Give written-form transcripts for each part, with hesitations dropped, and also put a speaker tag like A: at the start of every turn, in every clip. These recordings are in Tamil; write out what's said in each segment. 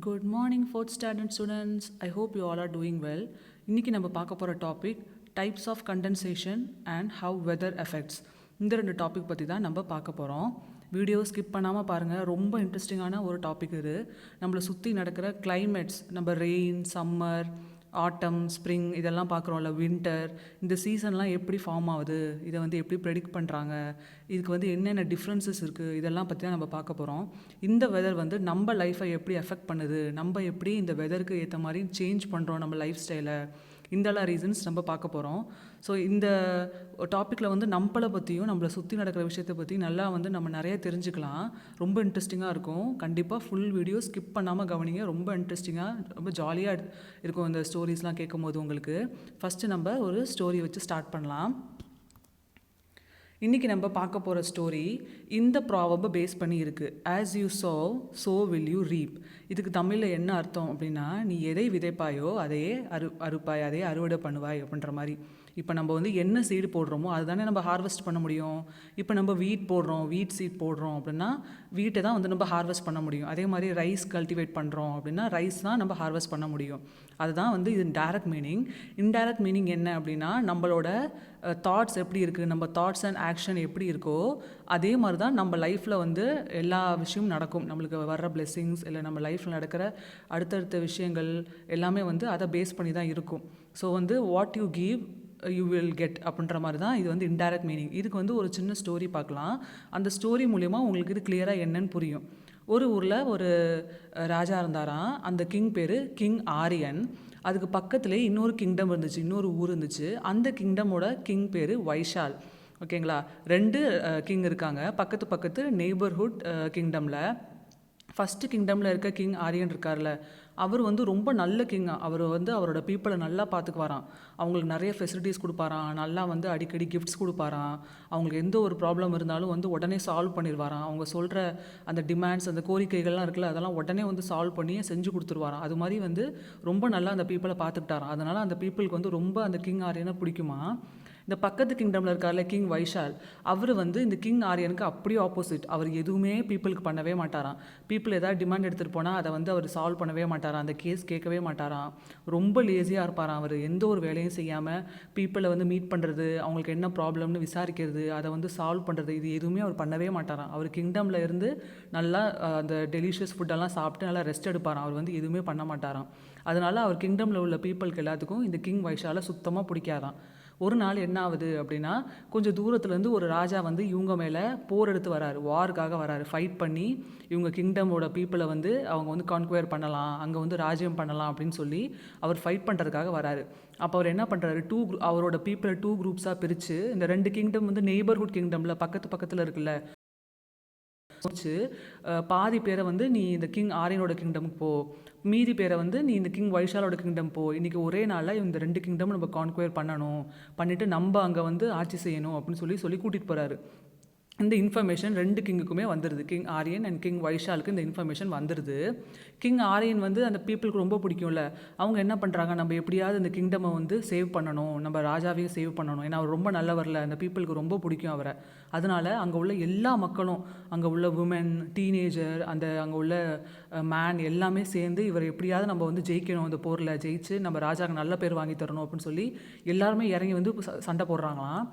A: Good morning, fourth standard students. I hope you all are doing well. இன்னைக்கு நம்ம பார்க்க போகிற topic types of condensation and how weather effects. இந்த ரெண்டு டாபிக் பற்றி தான் நம்ம பார்க்க போகிறோம். வீடியோ ஸ்கிப் பண்ணாமல் பாருங்கள். ரொம்ப இன்ட்ரெஸ்டிங்கான ஒரு டாபிக் இது. நம்மளை சுற்றி நடக்கிற கிளைமேட்ஸ், நம்ம ரெயின், சம்மர், ஆட்டம், ஸ்ப்ரிங் இதெல்லாம் பார்க்குறோம்ல, வின்டர், இந்த சீசன்லாம் எப்படி ஃபார்ம் ஆகுது, இதை வந்து எப்படி ப்ரெடிக்ட் பண்ணுறாங்க, இதுக்கு வந்து என்னென்ன டிஃப்ரென்சஸ் இருக்குது, இதெல்லாம் பற்றி தான் நம்ம பார்க்க போகிறோம். இந்த வெதர் வந்து நம்ம லைஃப்பை எப்படி எஃபெக்ட் பண்ணுது, நம்ம எப்படி இந்த வெதருக்கு ஏற்ற மாதிரி சேஞ்ச் பண்ணுறோம் நம்ம லைஃப் ஸ்டைலை, இந்தெல்லாம் ரீசன்ஸ் நம்ம பார்க்க போகிறோம். ஸோ இந்த டாப்பிக்கில் வந்து நம்மளை பற்றியும் நம்மளை சுற்றி நடக்கிற விஷயத்தை பற்றி நல்லா வந்து நம்ம நிறைய தெரிஞ்சுக்கலாம். ரொம்ப இன்ட்ரெஸ்டிங்காக இருக்கும். கண்டிப்பாக ஃபுல் வீடியோ ஸ்கிப் பண்ணாமல் கவனிங்க. ரொம்ப இன்ட்ரெஸ்டிங்காக, ரொம்ப ஜாலியாக இருக்கும் இந்த ஸ்டோரிஸ்லாம் கேட்கும் போது உங்களுக்கு. ஃபஸ்ட்டு நம்ம ஒரு ஸ்டோரி வச்சு ஸ்டார்ட் பண்ணலாம். இன்றைக்கி நம்ம பார்க்க போகிற ஸ்டோரி இந்த ப்ராவர்பை பேஸ் பண்ணி இருக்குது. As you sow, so will you reap. இதுக்கு தமிழில் என்ன அர்த்தம் அப்படின்னா, நீ எதை விதைப்பாயோ அதையே அறுப்பாய், அதையே அறுவடை பண்ணுவாய் அப்படின்ற மாதிரி. இப்போ நம்ம வந்து என்ன சீடு போடுறோமோ அதுதானே நம்ம ஹார்வெஸ்ட் பண்ண முடியும். இப்போ நம்ம வீட் போடுறோம், வீட் சீட் போடுறோம் அப்படின்னா வீட்டை தான் வந்து நம்ம ஹார்வெஸ்ட் பண்ண முடியும். அதே மாதிரி ரைஸ் கல்டிவேட் பண்ணுறோம் அப்படின்னா ரைஸ் தான் நம்ம ஹார்வெஸ்ட் பண்ண முடியும். அதுதான் வந்து இது டைரக்ட் மீனிங். இன்டைரக்ட் மீனிங் என்ன அப்படின்னா, நம்மளோட தாட்ஸ் எப்படி இருக்குது, நம்ம தாட்ஸ் அண்ட் ஆக்ஷன் எப்படி இருக்கோ அதே மாதிரி தான் நம்ம லைஃப்பில் வந்து எல்லா விஷயமும் நடக்கும். நம்மளுக்கு வர்ற பிளெஸ்ஸிங்ஸ் இல்லை நம்ம லைஃப்பில் நடக்கிற அடுத்தடுத்த விஷயங்கள் எல்லாமே வந்து அதை பேஸ் பண்ணி தான் இருக்கும். ஸோ வந்து what you give you will get அப்படின்ற மாதிரி தான் இது வந்து இன்டைரக்ட் மீனிங். இதுக்கு வந்து ஒரு சின்ன ஸ்டோரி பார்க்கலாம். அந்த ஸ்டோரி மூலயமா உங்களுக்கு இது கிளியராக என்னன்னு புரியும். ஒரு ஊரில் ஒரு ராஜா இருந்தாராம். அந்த கிங் பேர் கிங் ஆரியன். அதுக்கு பக்கத்துலேயே இன்னொரு கிங்டம் இருந்துச்சு, இன்னொரு ஊர் இருந்துச்சு. அந்த கிங்டமோட கிங் பேர் வைஷால். ஓகேங்களா, ரெண்டு கிங் இருக்காங்க பக்கத்து பக்கத்து நெய்பர்ஹுட் கிங்டமில். ஃபஸ்ட்டு கிங்டமில் இருக்க கிங் ஆரியன் இருக்கார்ல, அவர் வந்து ரொம்ப நல்ல கிங்காக. அவர் வந்து அவரோட பீப்புளை நல்லா பார்த்துக்குவாராம். அவங்களுக்கு நிறைய ஃபெசிலிட்டிஸ் கொடுப்பாராம். நல்லா வந்து அடிக்கடி கிஃப்ட்ஸ் கொடுப்பாராம். அவங்களுக்கு எந்த ஒரு ப்ராப்ளம் இருந்தாலும் வந்து உடனே சால்வ் பண்ணிடுவாராம். அவங்க சொல்கிற அந்த டிமாண்ட்ஸ், அந்த கோரிக்கைகள்லாம் இருக்குல்ல, அதெல்லாம் உடனே வந்து சால்வ் பண்ணி செஞ்சு கொடுத்துருவாராம். அது மாதிரி வந்து ரொம்ப நல்லா அந்த பீப்புளை பார்த்துக்கிட்டாராம். அதனால் அந்த பீப்புளுக்கு வந்து ரொம்ப அந்த கிங் ஆரியனை பிடிக்குமா. இந்த பக்கத்து கிங்டமில் இருக்கார்ல கிங் வைஷால், அவர் வந்து இந்த கிங் ஆரியனுக்கு அப்படியே ஆப்போசிட். அவர் எதுவுமே பீப்புளுக்கு பண்ணவே மாட்டாராம். பீப்புள் ஏதாவது டிமாண்ட் எடுத்துகிட்டு போனால் அதை வந்து அவர் சால்வ் பண்ணவே மாட்டாராம். அந்த கேஸ் கேட்கவே மாட்டாராம். ரொம்ப லேசியாக இருப்பாராம். அவர் எந்த ஒரு வேலையும் செய்யாமல் பீப்புளை வந்து மீட் பண்ணுறது, அவங்களுக்கு என்ன ப்ராப்ளம்னு விசாரிக்கிறது, அதை வந்து சால்வ் பண்ணுறது, இது எதுவுமே அவர் பண்ணவே மாட்டாராம். அவர் கிங்டமில் இருந்து நல்லா அந்த டெலிஷியஸ் ஃபுட்டெல்லாம் சாப்பிட்டு நல்லா ரெஸ்ட் எடுப்பாராம். அவர் வந்து எதுவுமே பண்ண மாட்டாராம். அதனால் அவர் கிங்டமில் உள்ள பீப்புளுக்கு எல்லாத்துக்கும் இந்த கிங் வைஷாலை சுத்தமாக பிடிக்காதான். ஒரு நாள் என்ன ஆகுது அப்படின்னா, கொஞ்சம் தூரத்துலேருந்து ஒரு ராஜா வந்து இவங்க மேலே போர் எடுத்து வராரு, வாருக்காக வராரு. ஃபைட் பண்ணி இவங்க கிங்டமோட பீப்புளை வந்து அவங்க வந்து கான்குயர் பண்ணலாம், அங்கே வந்து ராஜ்யம் பண்ணலாம் அப்படின்னு சொல்லி அவர் ஃபைட் பண்ணுறதுக்காக வராரு. அப்போ அவர் என்ன பண்ணுறாரு, அவரோட பீப்புளை 2 குரூப்ஸாக பிரித்து, இந்த 2 கிங்டம் வந்து நெய்பர்ஹுட் கிங்டமில் பக்கத்து பக்கத்தில் இருக்குல்ல, பாதி பேரை வந்து நீ இந்த கிங் ஆரியனோட கிங்டமுக்கு போ, மீதி பேரை வந்து நீ இந்த கிங் வைஷாலோட கிங்டம் போ. இன்றைக்கி ஒரே நாளில் இந்த 2 கிங்டமும் நம்ம கான்குயர் பண்ணணும், பண்ணிவிட்டு நம்ம அங்கே வந்து ஆட்சி செய்யணும் அப்படின்னு சொல்லி கூட்டிகிட்டு போகிறாரு. இந்த இன்ஃபர்மேஷன் 2 கிங்குக்குமே வந்துடுது. கிங் ஆரியன் அண்ட் கிங் வைஷாலுக்கு இந்த இன்ஃபர்மேஷன் வந்துடுது. கிங் ஆரியன் வந்து அந்த பீப்புளுக்கு ரொம்ப பிடிக்கும்ல. அவங்க என்ன பண்ணுறாங்க, நம்ம எப்படியாவது இந்த கிங்டமை வந்து சேவ் பண்ணணும், நம்ம ராஜாவையும் சேவ் பண்ணணும். ஏன்னா அவர் ரொம்ப நல்லவரில், அந்த பீப்புளுக்கு ரொம்ப பிடிக்கும் அவரை. அதனால் அங்கே உள்ள எல்லா மக்களும், அங்கே உள்ள உமன், டீனேஜர், அங்கே உள்ள மேன் எல்லாமே சேர்ந்து இவர் எப்படியாவது நம்ம வந்து ஜெயிக்கணும், அந்த போரில் ஜெயிச்சு நம்ம ராஜாவுக்கு நல்ல பேர் வாங்கி தரணும் அப்படின்னு சொல்லி எல்லாருமே இறங்கி வந்து சண்டை போடுறாங்களாம்.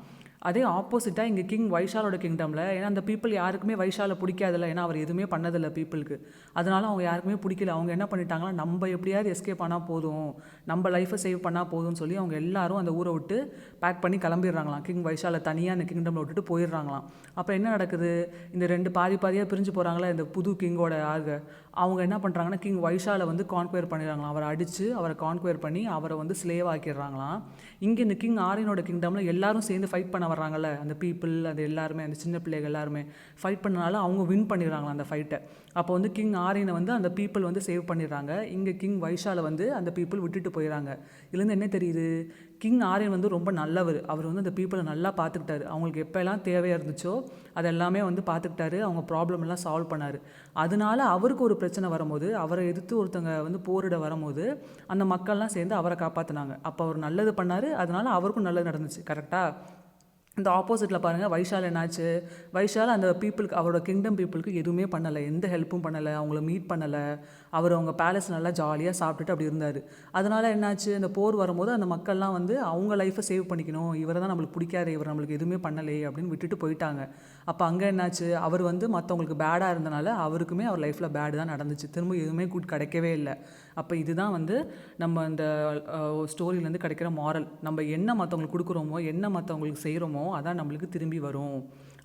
A: அதே ஆப்போசிட்டாக இங்கே கிங் வைஷாலோட கிங்டமில், ஏன்னா அந்த பீப்புள் யாருக்குமே வைஷாலை பிடிக்காதில்ல, ஏன்னா அவர் எதுவுமே பண்ணதில்லை பீப்புளுக்கு. அதனால அவங்க யாருக்குமே பிடிக்கல. அவங்க என்ன பண்ணிட்டாங்கன்னா, நம்ம எப்படியாவது எஸ்கேப் பண்ணால் போதும், நம்ம லைஃப்பை சேவ் பண்ணால் போதும்னு சொல்லி அவங்க எல்லாரும் அந்த ஊரை விட்டு பேக் பண்ணி கிளம்பிடுறாங்களாம். கிங் வைஷாலை தனியாக அந்த கிங்டமில் விட்டுட்டு போயிடுறாங்களாம். அப்போ என்ன நடக்குது, இந்த 2 பாதியாக பிரிஞ்சு போகிறாங்களா இந்த புது கிங்கோட ஆளுங்க, அவங்க என்ன பண்ணுறாங்கன்னா கிங் வைஷாலை வந்து கான்குயர் பண்ணிடுறாங்களாம். அவரை அடித்து அவரை கான்குயர் பண்ணி அவரை வந்து ஸ்லேவ் ஆக்கிடுறாங்களாம். இங்கே இந்த கிங் ஆரியனோட கிங்டமில் எல்லாரும் சேர்ந்து ஃபைட் பண்ண வர்றாங்கல்ல, அந்த பீப்புள், அது எல்லாருமே, அந்த சின்ன பிள்ளைகள் எல்லாருமே ஃபைட் பண்ணனால அவங்க வின் பண்ணிடுறாங்களா அந்த ஃபைட்டை. அப்போ வந்து கிங் ஆரியனை வந்து அந்த பீப்புள் வந்து சேவ் பண்ணிடுறாங்க. இங்கே கிங் வைஷாலை வந்து அந்த பீப்புள் விட்டுட்டு போயிடறாங்க. இதுலேருந்து என்ன தெரியுது, கிங் ஆரியன் வந்து ரொம்ப நல்லவர். அவர் வந்து அந்த பீப்புளை நல்லா பார்த்துக்கிட்டாரு. அவங்களுக்கு எப்போல்லாம் தேவையாக இருந்துச்சோ அதெல்லாமே வந்து பார்த்துக்கிட்டாரு. அவங்க ப்ராப்ளம் எல்லாம் சால்வ் பண்ணார். அதனால அவருக்கு ஒரு பிரச்சனை வரும்போது, அவரை எதிர்த்து ஒருத்தங்க வந்து போரிட வரும்போது அந்த மக்கள்லாம் சேர்ந்து அவரை காப்பாற்றினாங்க. அப்போ அவர் நல்லது பண்ணார், அதனால அவருக்கும் நல்லது நடந்துச்சு. கரெக்டாக. இந்த ஆப்போசிட்டில் பாருங்கள் வைஷால் என்னாச்சு, வைஷால் அந்த பீப்புளுக்கு அவரோட கிங்டம் பீப்புளுக்கு எதுவுமே பண்ணலை, எந்த ஹெல்ப்பும் பண்ணலை, அவங்கள மீட் பண்ணலை. அவர் அவங்க பேலஸ் நல்லா ஜாலியாக சாப்பிட்டுட்டு அப்படி இருந்தார். அதனால் என்னாச்சு, இந்த போர் வரும்போது அந்த மக்கள்லாம் வந்து அவங்க லைஃப்பை சேவ் பண்ணிக்கணும், இவரை தான் நம்மளுக்கு பிடிக்காது, இவர் நம்மளுக்கு எதுவுமே பண்ணலையே அப்படின்னு விட்டுட்டு போயிட்டாங்க. அப்போ அங்கே என்னாச்சு, அவர் வந்து மற்றவங்களுக்கு பேடாக இருந்தனால அவருக்குமே அவர் லைஃப்பில் பேடு தான் நடந்துச்சு, திரும்ப எதுவுமே குட் கிடைக்கவே இல்லை. அப்போ இதுதான் வந்து நம்ம இந்த ஸ்டோரியிலேருந்து கிடைக்கிற மாரல். நம்ம என்ன மற்றவங்களுக்கு கொடுக்குறோமோ, என்ன மற்றவங்களுக்கு செய்கிறோமோ அதான் நம்மளுக்கு திரும்பி வரும்.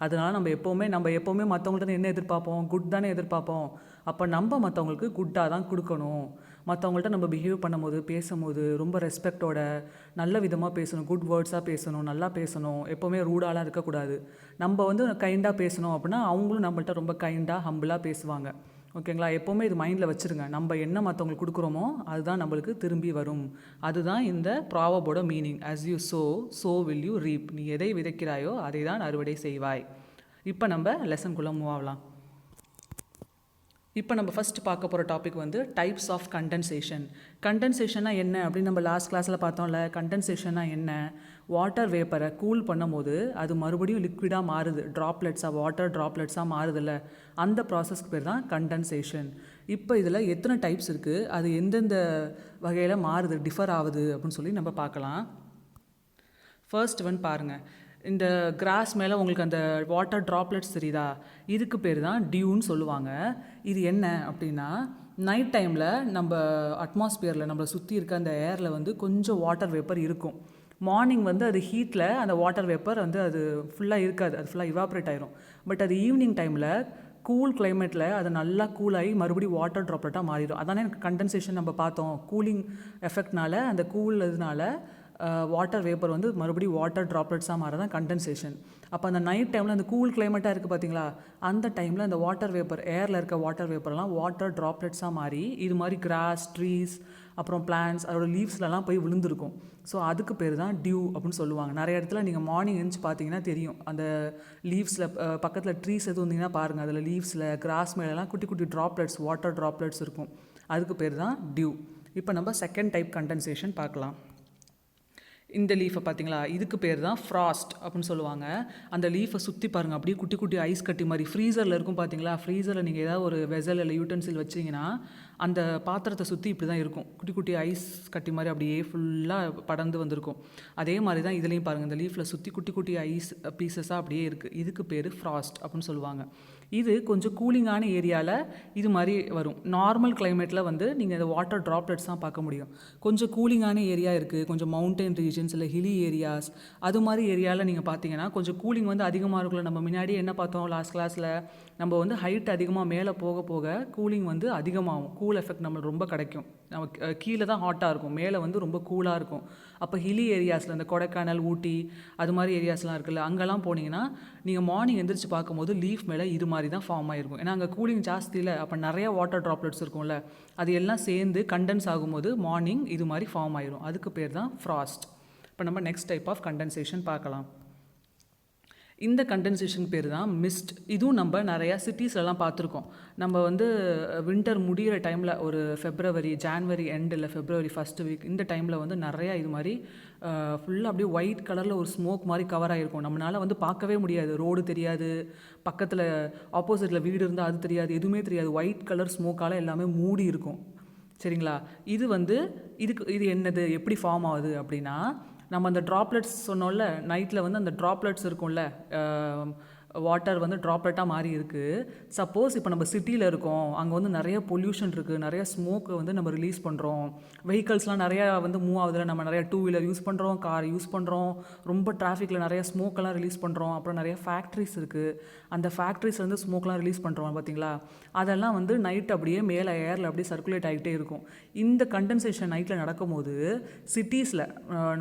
A: அதனால் நம்ம எப்போவுமே மற்றவங்கள்ட்ட என்ன எதிர்பார்ப்போம், குட் தானே எதிர்பார்ப்போம். அப்போ நம்ம மற்றவங்களுக்கு குட்டாக தான் கொடுக்கணும். மற்றவங்கள்ட்ட நம்ம பிஹேவ் பண்ணும்போது, பேசும்போது ரொம்ப ரெஸ்பெக்டோட நல்ல விதமாக பேசணும், குட் வேர்ட்ஸாக பேசணும், நல்லா பேசணும், எப்போவுமே ரூடாலாம் இருக்கக்கூடாது. நம்ம வந்து கைண்டாக பேசணும் அப்படின்னா அவங்களும் நம்மள்ட்ட ரொம்ப கைண்டாக ஹம்பிளாக பேசுவாங்க. ஓகேங்களா? எப்போவுமே இது மைண்டில் வச்சுருங்க. நம்ம என்ன மற்றவங்களுக்கு கொடுக்குறோமோ அதுதான் நம்மளுக்கு திரும்பி வரும். அதுதான் இந்த ப்ராவர்போட meaning. As you sow will you reap. நீ எதை விதைக்கிறாயோ அதை தான் அறுவடை செய்வாய். இப்போ நம்ம லெசனுக்குள்ளே மூவ் ஆகலாம். இப்போ நம்ம ஃபஸ்ட் பார்க்க போகிற டாபிக் வந்து டைப்ஸ் ஆஃப் கண்டென்சேஷன். கண்டென்சேஷன்னா என்ன அப்படின்னு நம்ம லாஸ்ட் கிளாஸில் பார்த்தோம்ல. கண்டென்சேஷன்னா என்ன, வாட்டர் வேப்பரை கூல் பண்ணும்போது அது மறுபடியும் லிக்விடாக மாறுது, வாட்டர் ட்ராப்லெட்ஸாக மாறுதில்ல, அந்த ப்ராசஸ்க்கு பேர் தான் கண்டென்சேஷன். இப்போ இதில் எத்தனை டைப்ஸ் இருக்குது, அது எந்தெந்த வகையில் மாறுது, டிஃபர் ஆகுது அப்படின்னு சொல்லி நம்ம பார்க்கலாம். ஃபர்ஸ்ட் ஒன் பாருங்கள். இந்த கிராஸ் மேலே உங்களுக்கு அந்த வாட்டர் ட்ராப்லெட்ஸ் தெரியுதா, இதுக்கு பேர் தான் டியூன்னு சொல்லுவாங்க. இது என்ன அப்படின்னா, நைட் டைமில் நம்ம அட்மாஸ்பியரில் நம்மளை சுற்றி இருக்க அந்த ஏரில் வந்து கொஞ்சம் வாட்டர் வேப்பர் இருக்கும். மார்னிங் வந்து அது ஹீட்டில் அந்த வாட்டர் வேப்பர் வந்து அது ஃபுல்லாக இருக்காது, அது ஃபுல்லாக இவாப்ரேட் ஆயிரும். பட் அது ஈவினிங் டைமில் கூல் கிளைமேட்டில் அது நல்லா கூலாகி மறுபடியும் வாட்டர் ட்ராப்லெட்டாக மாறிடும். அதானே கண்டென்சேஷன் நம்ம பார்த்தோம். கூலிங் எஃபெக்ட்னால, அந்த கூல் இதனால வாட்டர் வேப்பர் வந்து மறுபடியும் வாட்டர் ட்ராப்லெட்ஸாக மாறதான் கண்டென்சேஷன். அப்போ அந்த நைட் டைமில் அந்த கூல் கிளைமேட்டாக இருக்குது பார்த்தீங்களா, அந்த டைமில் அந்த வாட்டர் வேப்பர், ஏரில் இருக்க வாட்டர் வேப்பர்லாம் வாட்டர் ட்ராப்லெட்ஸாக மாறி இது மாதிரி கிராஸ், ட்ரீஸ், அப்புறம் பிளான்ஸ், அதோட லீவ்ஸ்லலாம் போய் விழுந்திருக்கும். ஸோ அதுக்கு பேர் தான் டியூ அப்படின்னு சொல்லுவாங்க. நிறைய இடத்துல நீங்கள் மார்னிங் எழுந்துச்சு பார்த்தீங்கன்னா தெரியும், அந்த லீவ்ஸில் பக்கத்தில் ட்ரீஸ் எதுவும் இருந்தீங்கன்னா பாருங்கள், அதில் லீவ்ஸில் கிராஸ் மேலெலாம் குட்டி குட்டி ட்ராப்லெட்ஸ், வாட்டர் ட்ராப்லெட்ஸ் இருக்கும். அதுக்கு பேர் தான் டியூ. இப்போ நம்ம செகண்ட் டைப் கண்டென்சேஷன் பார்க்கலாம். இந்த லீஃபை பார்த்தீங்களா, இதுக்கு பேர் தான் ஃப்ராஸ்ட் அப்படின்னு சொல்லுவாங்க. அந்த லீஃபை சுற்றி பாருங்கள், அப்படியே குட்டி குட்டி ஐஸ் கட்டி மாதிரி ஃப்ரீசரில் இருக்கும் பார்த்தீங்களா. ஃப்ரீசரில் நீங்கள் ஏதாவது ஒரு வெசல் இல்லை யூட்டன்சில் வச்சிங்கன்னா அந்த பாத்திரத்தை சுற்றி இப்படி தான் இருக்கும், குட்டி குட்டி ஐஸ் கட்டி மாதிரி அப்படியே ஃபுல்லாக படர்ந்து வந்திருக்கும். அதே மாதிரி தான் இதுலேயும் பாருங்கள், இந்த லீஃபில் சுற்றி குட்டி குட்டி ஐஸ் பீசஸாக அப்படியே இருக்குது. இதுக்கு பேர் ஃப்ராஸ்ட் அப்படின்னு சொல்லுவாங்க. இது கொஞ்சம் கூலிங்கான ஏரியாவில் இது மாதிரி வரும். நார்மல் கிளைமேட்டில் வந்து நீங்கள் இந்த வாட்டர் ட்ராப்லெட்ஸ் தான் பார்க்க முடியும். கொஞ்சம் கூலிங்கான ஏரியா இருக்குது, கொஞ்சம் மவுண்டன் ரீஜன்ஸ் இல்லை ஹிலி ஏரியாஸ், அது மாதிரி ஏரியாவில் நீங்கள் பார்த்தீங்கன்னா கொஞ்சம் கூலிங் வந்து அதிகமாக இருக்குல்ல. நம்ம முன்னாடி என்ன பார்த்தோம் லாஸ்ட் கிளாஸில், நம்ம வந்து ஹைட் அதிகமாக மேலே போக போக கூலிங் வந்து அதிகமாகும், கூல் எஃபெக்ட் நம்மளுக்கு ரொம்ப கிடைக்கும். நம்ம கீழே தான் ஹாட்டாக இருக்கும், மேலே வந்து ரொம்ப கூலாக இருக்கும். அப்போ ஹிலி ஏரியாஸில் இந்த கொடைக்கானல், ஊட்டி, அது மாதிரி ஏரியாஸ்லாம் இருக்குல்ல, அங்கெல்லாம் போனீங்கன்னா நீங்கள் மார்னிங் எந்திரிச்சு பார்க்கும்போது லீஃப் மேலே இது மாதிரி தான் ஃபார்ம் ஆகிருக்கும். ஏன்னா அங்கே கூலிங் ஜாஸ்தி இல்லை, அப்போ நிறைய வாட்டர் ட்ராப்லெட்ஸ் இருக்கும்ல, அது எல்லாம் சேர்ந்து கண்டென்ஸ் ஆகும்போது மார்னிங் இது மாதிரி ஃபார்ம் ஆயிரும். அதுக்கு பேர் தான் ஃப்ராஸ்ட். இப்போ நம்ம நெக்ஸ்ட் டைப் ஆஃப் கண்டென்சேஷன் பார்க்கலாம். இந்த கண்டென்சேஷன் பேர் தான் மிஸ்ட். இதுவும் நம்ம நிறையா சிட்டிஸ்லலாம் பார்த்துருக்கோம். நம்ம வந்து வின்டர் முடிகிற டைமில் ஒரு ஜான்வரி எண்ட் இல்லை ஃபெப்ரவரி ஃபஸ்ட்டு வீக், இந்த டைமில் வந்து நிறையா இது மாதிரி ஃபுல்லாக அப்படியே ஒயிட் கலரில் ஒரு ஸ்மோக் மாதிரி கவர் ஆகிருக்கும். நம்மளால் வந்து பார்க்கவே முடியாது, ரோடு தெரியாது, பக்கத்தில் ஆப்போசிட்டில் வீடு இருந்தால் அது தெரியாது, எதுவுமே தெரியாது, ஒயிட் கலர் ஸ்மோக்கால் எல்லாமே மூடி இருக்கும். சரிங்களா? இது என்னது, எப்படி ஃபார்ம் ஆகுது அப்படின்னா, நம்ம அந்த ட்ராப்லெட்ஸ் சொன்னோம்ல, நைட்டில் வந்து அந்த ட்ராப்லெட்ஸ் இருக்கும்ல, வாட்டர் வந்து ட்ராப்லெட்டாக மாறி இருக்குது. சப்போஸ் இப்போ நம்ம சிட்டியில் இருக்கோம், அங்கே வந்து நிறைய பொல்யூஷன் இருக்குது, நிறைய ஸ்மோக்கை வந்து நம்ம ரிலீஸ் பண்ணுறோம், வெஹிக்கல்ஸ்லாம் நிறையா வந்து மூவ் ஆகுதுல, நம்ம நிறைய டூ வீலர் யூஸ் பண்ணுறோம், கார் யூஸ் பண்ணுறோம், ரொம்ப டிராஃபிக்கில் நிறைய ஸ்மோக்கெல்லாம் ரிலீஸ் பண்ணுறோம், அப்புறம் நிறைய ஃபேக்ட்ரிஸ் இருக்குது, அந்த ஃபேக்ட்ரிஸ் வந்து ஸ்மோக்லாம் ரிலீஸ் பண்ணுறோம் பார்த்தீங்களா, அதெல்லாம் வந்து நைட் அப்படியே மேலே ஏரில் அப்படியே சர்க்குலேட் ஆகிட்டே இருக்கும். இந்த கண்டென்சேஷன் நைட்டில் நடக்கும்போது சிட்டிஸில்,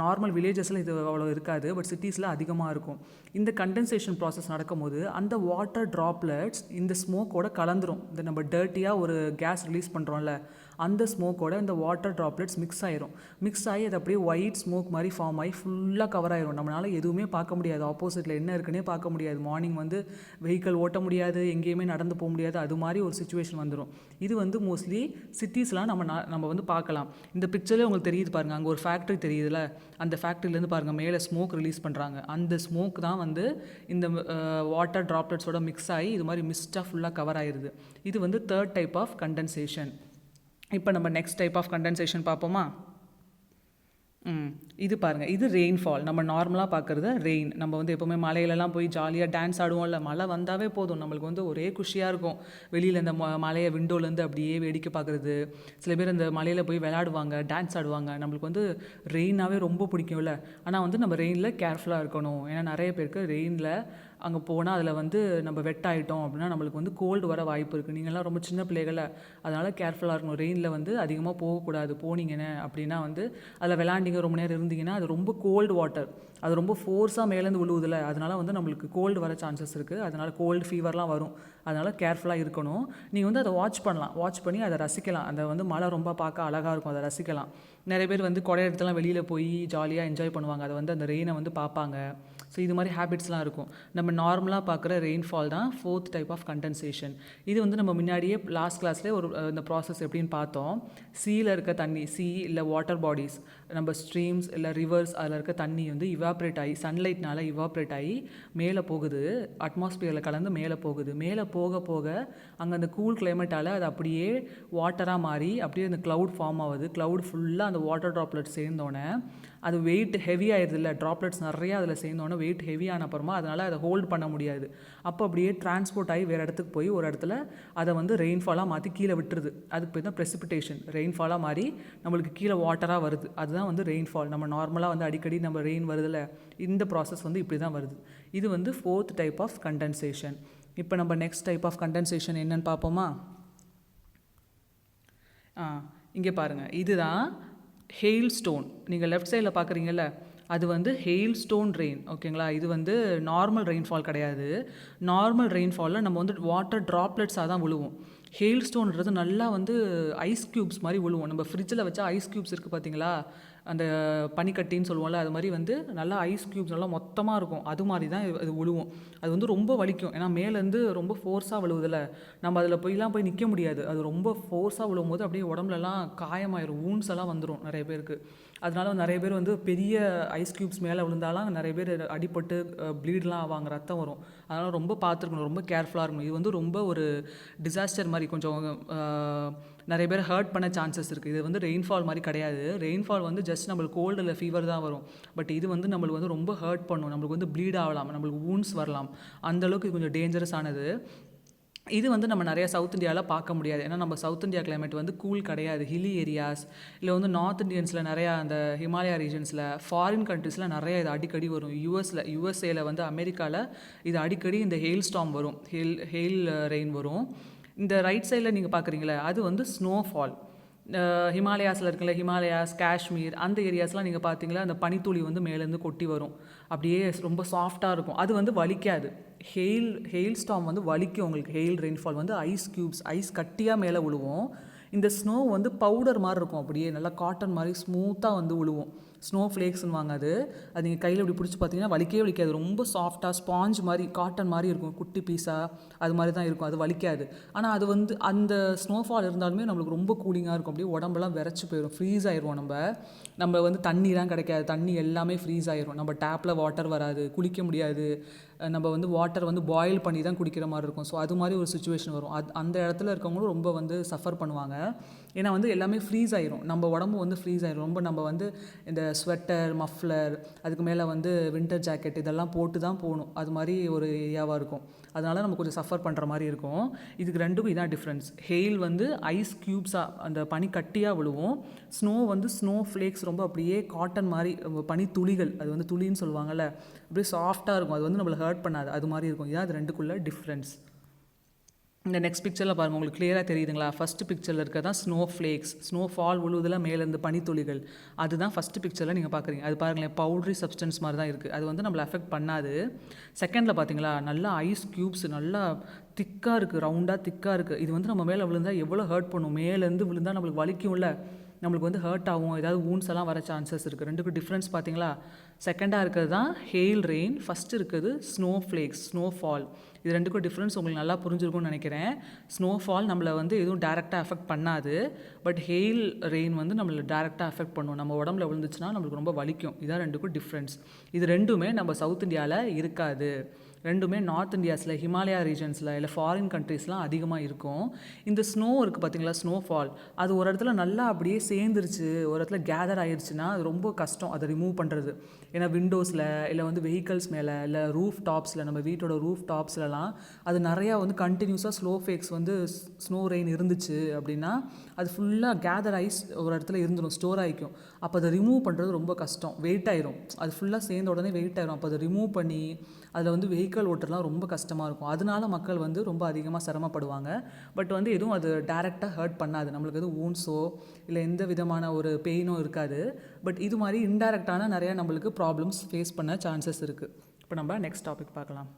A: நார்மல் வில்லேஜஸில் இது அவ்வளோ இருக்காது, பட் சிட்டிஸில் அதிகமாக இருக்கும். இந்த கண்டென்சேஷன் ப்ராசஸ் நடக்கும்போது அந்த வாட்டர் ட்ராப்லெட்ஸ் இந்த ஸ்மோக்கோட கலந்துரும். இந்த நம்ம டர்ட்டியாக ஒரு கேஸ் ரிலீஸ் பண்ணுறோம்ல, அந்த ஸ்மோக்கோட இந்த வாட்டர் ட்ராப்லெட்ஸ் மிக்ஸ் ஆயிரும். மிக்ஸ் ஆகி அது அப்படியே ஒயிட் ஸ்மோக் மாதிரி ஃபார்ம் ஆகி ஃபுல்லாக கவர் ஆயிரும். நம்மளால் எதுவுமே பார்க்க முடியாது, ஆப்போசிட்டில் என்ன இருக்குன்னே பார்க்க முடியாது. மார்னிங் வந்து வெஹிக்கிள் ஓட்ட முடியாது, எங்கேயுமே நடந்து போக முடியாது, அது மாதிரி ஒரு சுச்சுவேஷன் வந்துடும். இது வந்து மோஸ்ட்லி சிட்டிஸ்லாம் நம்ம வந்து பார்க்கலாம். இந்த பிக்சர்லேயே உங்களுக்கு தெரியுது பாருங்கள், அங்கே ஒரு ஃபேக்ட்ரி தெரியுதுல்ல, அந்த ஃபேக்ட்ரிலேருந்து பாருங்கள் மேலே ஸ்மோக் ரிலீஸ் பண்ணுறாங்க. அந்த ஸ்மோக் தான் வந்து இந்த வாட்டர் ட்ராப்லெட்ஸோட மிக்ஸ் ஆகி இது மாதிரி மிஸ்டாக ஃபுல்லாக கவர் ஆயிடுது. இது வந்து தேர்ட் டைப் ஆஃப் கண்டென்சேஷன். இப்போ நம்ம நெக்ஸ்ட் டைப் ஆஃப் கண்டென்சேஷன் பார்ப்போமா? இது பாருங்கள், இது ரெயின்ஃபால். நம்ம நார்மலாக பார்க்குறது ரெயின். நம்ம வந்து எப்போவுமே மலையிலலாம் போய் ஜாலியாக டான்ஸ் ஆடுவோம்ல, மழை வந்தாவே போதும் நம்மளுக்கு வந்து ஒரே குஷியாக இருக்கும். வெளியில் இந்த மலையை விண்டோலேருந்து அப்படியே வேடிக்கை பார்க்குறது. சில பேர் இந்த மலையில் போய் விளையாடுவாங்க, டான்ஸ் ஆடுவாங்க. நம்மளுக்கு வந்து ரெயினாகவே ரொம்ப பிடிக்கும்ல. ஆனால் வந்து நம்ம ரெயினில் கேர்ஃபுல்லாக இருக்கணும். ஏன்னா நிறைய பேருக்கு ரெயினில் அங்கே போனால் அதில் வந்து நம்ம வெட் ஆகிட்டோம் அப்படின்னா நம்மளுக்கு வந்து கோல்டு வர வாய்ப்பு இருக்குது. நீங்கள்லாம் ரொம்ப சின்ன பிள்ளைகளை, அதனால் கேர்ஃபுல்லாக இருக்கணும். ரெயினில் வந்து அதிகமாக போகக்கூடாது. போனீங்கன்னு அப்படின்னா வந்து அதில் விளாண்டிங்க ரொம்ப நேரம் இருந்தீங்கன்னா அது ரொம்ப கோல்டு வாட்டர், அது ரொம்ப ஃபோர்ஸாக மேலேருந்து விழுவுதில்ல, அதனால் வந்து நம்மளுக்கு கோல்டு வர சான்சஸ் இருக்குது. அதனால் கோல்டு ஃபீவர்லாம் வரும். அதனால் கேர்ஃபுல்லாக இருக்கணும். நீங்கள் வந்து அதை வாட்ச் பண்ணலாம், வாட்ச் பண்ணி அதை ரசிக்கலாம். அதை வந்து மழை ரொம்ப பார்க்க அழகாக இருக்கும், அதை ரசிக்கலாம். நிறைய பேர் வந்து கொடை இடத்துலாம் வெளியில் போய் ஜாலியாக என்ஜாய் பண்ணுவாங்க, அதை வந்து அந்த ரெயினை வந்து பார்ப்பாங்க. ஸோ இது மாதிரி ஹேபிட்ஸ்லாம் இருக்கும். நம்ம நார்மலாக பார்க்குற ரெயின்ஃபால் தான் ஃபோர்த் டைப் ஆஃப் கண்டென்சேஷன். இது வந்து நம்ம முன்னாடியே லாஸ்ட் கிளாஸ்லேயே ஒரு இந்த ப்ராசஸ் எப்படின்னு பார்த்தோம். சீயில் இருக்க தண்ணி, சீ இல்லை வாட்டர் பாடிஸ், நம்ம ஸ்ட்ரீம்ஸ் இல்லை ரிவர்ஸ், அதில் இருக்க தண்ணி வந்து இவாப்ரேட் ஆகி சன்லைட்னால இவாப்ரேட் ஆகி மேலே போகுது, அட்மாஸ்பியரில் கலந்து மேலே போகுது. மேலே போக போக அங்கே அந்த கூல் கிளைமேட்டால் அது அப்படியே வாட்டராக மாறி அப்படியே அந்த க்ளவுட் ஃபார்ம் ஆகுது. க்ளவுட் ஃபுல்லாக அந்த வாட்டர் ட்ராப்லெட் சேர்ந்தோன்னே அது வெயிட் ஹெவி ஆயிடுது இல்லை, ட்ராப்லெட்ஸ் நிறையா அதில் சேர்ந்தோன்னே வெயிட் ஹெவியான அப்புறமா அதனால் அதை ஹோல்ட் பண்ண முடியாது. அப்போ அப்படியே டிரான்ஸ்போர்ட் ஆகி வேறு இடத்துக்கு போய் ஒரு இடத்துல அதை வந்து ரெயின்ஃபாலாக மாற்றி கீழே விட்டுருது. அதுக்கு பேர் தான் ப்ரெசிபிடேஷன். ரெயின்ஃபாலாக மாறி நம்மளுக்கு கீழே வாட்டராக வருது, அதுதான் வந்து ரெயின்ஃபால். நம்ம நார்மலாக வந்து அடிக்கடி நம்ம ரெயின் வருதில்ல, இந்த ப்ராசஸ் வந்து இப்படி தான் வருது. இது வந்து ஃபோர்த் டைப் ஆஃப் கண்டென்சேஷன். இப்போ நம்ம நெக்ஸ்ட் டைப் ஆஃப் கண்டென்சேஷன் என்னன்னு பார்ப்போமா? இங்கே பாருங்கள், இதுதான் ஹெயில் ஸ்டோன். நீங்கள் லெஃப்ட் சைடில் பார்க்குறீங்கல்ல, அது வந்து ஹெயில் ஸ்டோன் ரெயின். ஓகேங்களா? இது வந்து நார்மல் ரெயின்ஃபால் கிடையாது. நார்மல் ரெயின்ஃபாலில் நம்ம வந்து வாட்டர் ட்ராப்லெட்ஸாக தான் விழுவோம். ஹெயில் ஸ்டோன்றது நல்லா வந்து ஐஸ் க்யூப்ஸ் மாதிரி விழுவோம். நம்ம ஃப்ரிட்ஜில் வச்சா ஐஸ் க்யூப்ஸ் இருக்குது பார்த்தீங்களா, அந்த பனிக்கட்டின்னு சொல்லுவோம்ல, அது மாதிரி வந்து நல்லா ஐஸ் க்யூப்ஸ் நல்லா மொத்தமாக இருக்கும். அது மாதிரி தான் அது விழுவோம். அது வந்து ரொம்ப வலிக்கும். ஏன்னா மேலேருந்து ரொம்ப ஃபோர்ஸாக விழுவுதில்ல, நம்ம அதில் போய் நிற்க முடியாது. அது ரொம்ப ஃபோர்ஸாக விழுவும் போது அப்படியே உடம்புலலாம் காயமாயிரும், வூண்ட்ஸ் எல்லாம் வந்துடும் நிறைய பேருக்கு. அதனால நிறைய பேர் வந்து பெரிய ஐஸ் க்யூப்ஸ் மேலே விழுந்தாலும் நிறைய பேர் அடிபட்டு ப்ளீட்லாம் ஆவாங்க, ரத்தம் வரும். அதனால் ரொம்ப பார்த்துருக்கணும், ரொம்ப கேர்ஃபுல்லாக இருக்கணும். இது வந்து ரொம்ப ஒரு டிசாஸ்டர் மாதிரி, கொஞ்சம் நிறைய பேர் ஹர்ட் பண்ண சான்சஸ் இருக்குது. இது வந்து ரெயின்ஃபால் மாதிரி கிடையாது. ரெயின்ஃபால் வந்து ஜஸ்ட் நம்மளுக்கு கோல்டு இல்லை ஃபீவர் தான் வரும். பட் இது வந்து நம்மளுக்கு வந்து ரொம்ப ஹர்ட் பண்ணும், நம்மளுக்கு வந்து ப்ளீட் ஆகலாம், நம்மளுக்கு வூண்ட்ஸ் வரலாம். அந்தளவுக்கு இது கொஞ்சம் டேஞ்சரஸ் ஆனது. இது வந்து நம்ம நிறையா சவுத் இந்தியாவில் பார்க்க முடியாது. ஏன்னா நம்ம சவுத் இந்தியா கிளைமேட் வந்து கூல் கிடையாது. ஹில்லி ஏரியாஸ் இல்லை வந்து நார்த் இந்தியன்ஸில் நிறையா அந்த ஹிமாலயா ரீஜன்ஸில், ஃபாரின் கண்ட்ரீஸில் நிறையா இது அடிக்கடி வரும். யூஎஸ்ஏல வந்து அமெரிக்காவில் இது அடிக்கடி இந்த ஹெயில் ஸ்டார்ம் வரும், ஹெயில் ரெயின் வரும். இந்த ரைட் சைடில் நீங்கள் பார்க்குறீங்களே, அது வந்து ஸ்னோஃபால். ஹிமாலயாஸில் இருக்குல்ல, ஹிமாலயாஸ், காஷ்மீர், அந்த ஏரியாஸ்லாம் நீங்கள் பார்த்தீங்களா, அந்த பனித்துளி வந்து மேலேருந்து கொட்டி வரும், அப்படியே ரொம்ப சாஃப்டாக இருக்கும். அது வந்து வலிக்காது. ஹெயில் ஸ்டார்ம் வந்து வலிக்கும் உங்களுக்கு. ஹெயில் ரெயின்ஃபால் வந்து ஐஸ் க்யூப்ஸ், ஐஸ் கட்டியாக மேலே விழுவோம். இந்த ஸ்னோ வந்து பவுடர் மாதிரி இருக்கும், அப்படியே நல்லா காட்டன் மாதிரி ஸ்மூத்தாக வந்து விழுவோம். ஸ்னோ ஃப்ளேக்ஸ்னு வாங்க. அது நீங்கள் கையில் இப்படி பிடிச்சி பார்த்தீங்கன்னா வலிக்கவே வலிக்காது. ரொம்ப சாஃப்டாக ஸ்பாஞ்ச் மாதிரி காட்டன் மாதிரி இருக்கும், குட்டி பீஸாக அது மாதிரி தான் இருக்கும். அது வலிக்காது. ஆனால் அது வந்து அந்த ஸ்னோஃபால் இருந்தாலுமே நம்மளுக்கு ரொம்ப கூலிங்காக இருக்கும். அப்படியே உடம்பெல்லாம் விரைச்சி போயிடும், ஃப்ரீஸ் ஆயிடுவோம். நம்ம வந்து தண்ணிலாம் கிடைக்காது, தண்ணி எல்லாமே ஃப்ரீஸ் ஆயிரும். நம்ம டேப்பில் வாட்டர் வராது, குளிக்க முடியாது. நம்ம வந்து வாட்டர் வந்து பாயில் பண்ணி தான் குடிக்கிற மாதிரி இருக்கும். ஸோ அது மாதிரி ஒரு சுச்சுவேஷன் வரும். அந்த இடத்துல இருக்கவங்களும் ரொம்ப வந்து சஃபர் பண்ணுவாங்க. ஏன்னா வந்து எல்லாமே ஃப்ரீஸ் ஆயிரும், நம்ம உடம்பு வந்து ஃப்ரீஸ் ஆயிரும். ரொம்ப நம்ம வந்து இந்த ஸ்வெட்டர், மஃப்ளர், அதுக்கு மேலே வந்து வின்டர் ஜாக்கெட் இதெல்லாம் போட்டு தான் போகணும். அது மாதிரி ஒரு ஏரியாவாக இருக்கும். அதனால் நம்ம கொஞ்சம் சஃபர் பண்ணுற மாதிரி இருக்கும். இதுக்கு ரெண்டுக்கும் இதான் டிஃப்ரென்ஸ். ஹெயில் வந்து ஐஸ் க்யூப்ஸாக அந்த பனி கட்டியாக விழுவும். ஸ்னோ வந்து ஸ்னோ ஃப்ளேக்ஸ், ரொம்ப அப்படியே காட்டன் மாதிரி பனி துளிகள், அது வந்து துளின்னு சொல்லுவாங்கள்ல, அப்படியே சாஃப்டாக இருக்கும். அது வந்து நம்மளை ஹர்ட் பண்ணாது, அது மாதிரி இருக்கும். இதான் அது ரெண்டுக்குள்ள டிஃப்ரென்ஸ். இந்த நெக்ஸ்ட் பிக்சரில் பாருங்கள், உங்களுக்கு கிளியராக தெரியுதுங்களா? ஃபஸ்ட்டு பிக்சரில் இருக்கிறதான் ஸ்னோ ஃப்ளேக்ஸ், ஸ்னோ ஃபால் விழுவதில் மேலேருந்து பனித்துளிகள். அதுதான் ஃபஸ்ட்டு பிக்சரில் நீங்கள் பார்க்குறீங்க. அது பாருங்களேன், பவுட்ரி சப்ஸ்டன்ஸ் மாதிரி தான் இருக்குது. அது வந்து நம்மளை அஃபெக்ட் பண்ணாது. செகண்டில் பார்த்தீங்களா, நல்லா ஐஸ் க்யூப்ஸ் நல்லா திக்காக இருக்குது, ரவுண்டாக திக்காக இருக்குது. இது வந்து நம்ம மேலே விழுந்தால் எவ்வளோ ஹர்ட் பண்ணும். மேலேருந்து விழுந்தால் நம்மளுக்கு வலிக்கும்ல, நம்மளுக்கு வந்து ஹர்ட் ஆகும், ஏதாவது ஊன்ஸ் எல்லாம் வர சான்சஸ் இருக்குது. ரெண்டுக்கும் டிஃப்ரென்ஸ் பார்த்தீங்களா? செகண்டாக இருக்கிறது தான் ஹெயில் ரெயின், ஃபஸ்ட்டு இருக்கிறது ஸ்னோ ஃப்ளேக்ஸ், ஸ்னோ ஃபால். இது ரெண்டுக்கும் டிஃப்ரென்ஸ் உங்களுக்கு நல்லா புரிஞ்சிருக்கும்னு நினைக்கிறேன். ஸ்னோஃபால் நம்மளை வந்து எதுவும் டேரெக்டாக அஃபெக்ட் பண்ணாது, பட் ஹெயில் ரெயின் வந்து நம்மளை டேரெக்டாக அஃபெக்ட் பண்ணும். நம்ம உடம்புல விழுந்துச்சுன்னா நம்மளுக்கு ரொம்ப வலிக்கும். இதான் ரெண்டுக்கும் டிஃப்ரென்ஸ். இது ரெண்டுமே நம்ம சவுத் இந்தியாவில் இருக்காது. ரெண்டுமே நார்த் இந்தியாஸில், ஹிமாலயா ரீஜன்ஸில், இல்லை ஃபாரின் கண்ட்ரீஸ்லாம் அதிகமாக இருக்கும். இந்த ஸ்னோ இருக்குது பார்த்தீங்களா, ஸ்னோஃபால், அது ஒரு இடத்துல நல்லா அப்படியே சேர்ந்துருச்சு, ஒரு இடத்துல கேதர் ஆயிடுச்சுன்னா அது ரொம்ப கஷ்டம் அதை ரிமூவ் பண்ணுறது. ஏன்னா விண்டோஸில், இல்லை வந்து வெஹிக்கல்ஸ் மேலே, இல்லை ரூஃப் டாப்ஸில், நம்ம வீட்டோட ரூஃப் டாப்ஸ்லலாம் அது நிறையா வந்து கண்டினியூஸாக ஸ்லோ ஃபேக்ஸ் வந்து ஸ்னோ ரெயின் இருந்துச்சு அப்படின்னா அது ஃபுல்லாக கேதர் ஆகி ஒரு இடத்துல இருந்துடும், ஸ்டோர் ஆகிக்கும். அப்போ அதை ரிமூவ் பண்ணுறது ரொம்ப கஷ்டம், வெயிட் ஆயிரும். அது ஃபுல்லாக சேர்ந்த உடனே வெயிட் ஆயிரும். அப்போ அதை ரிமூவ் பண்ணி அதில் வந்து வெஹிக்கல் ஓட்டுறதுலாம் ரொம்ப கஷ்டமாக இருக்கும். அதனால மக்கள் வந்து ரொம்ப அதிகமாக சிரமப்படுவாங்க. பட் வந்து எதுவும் அது டைரெக்டாக ஹர்ட் பண்ணாது, நம்மளுக்கு எதுவும் ஊன்ஸோ இல்லை எந்த விதமான ஒரு பெயினோ இருக்காது. பட் இது மாதிரி இன்டைரக்டான நிறையா நம்மளுக்கு ப்ராப்ளம்ஸ் ஃபேஸ் பண்ண சான்சஸ் இருக்குது. இப்போ நம்ம நெக்ஸ்ட் டாபிக் பார்க்கலாம்.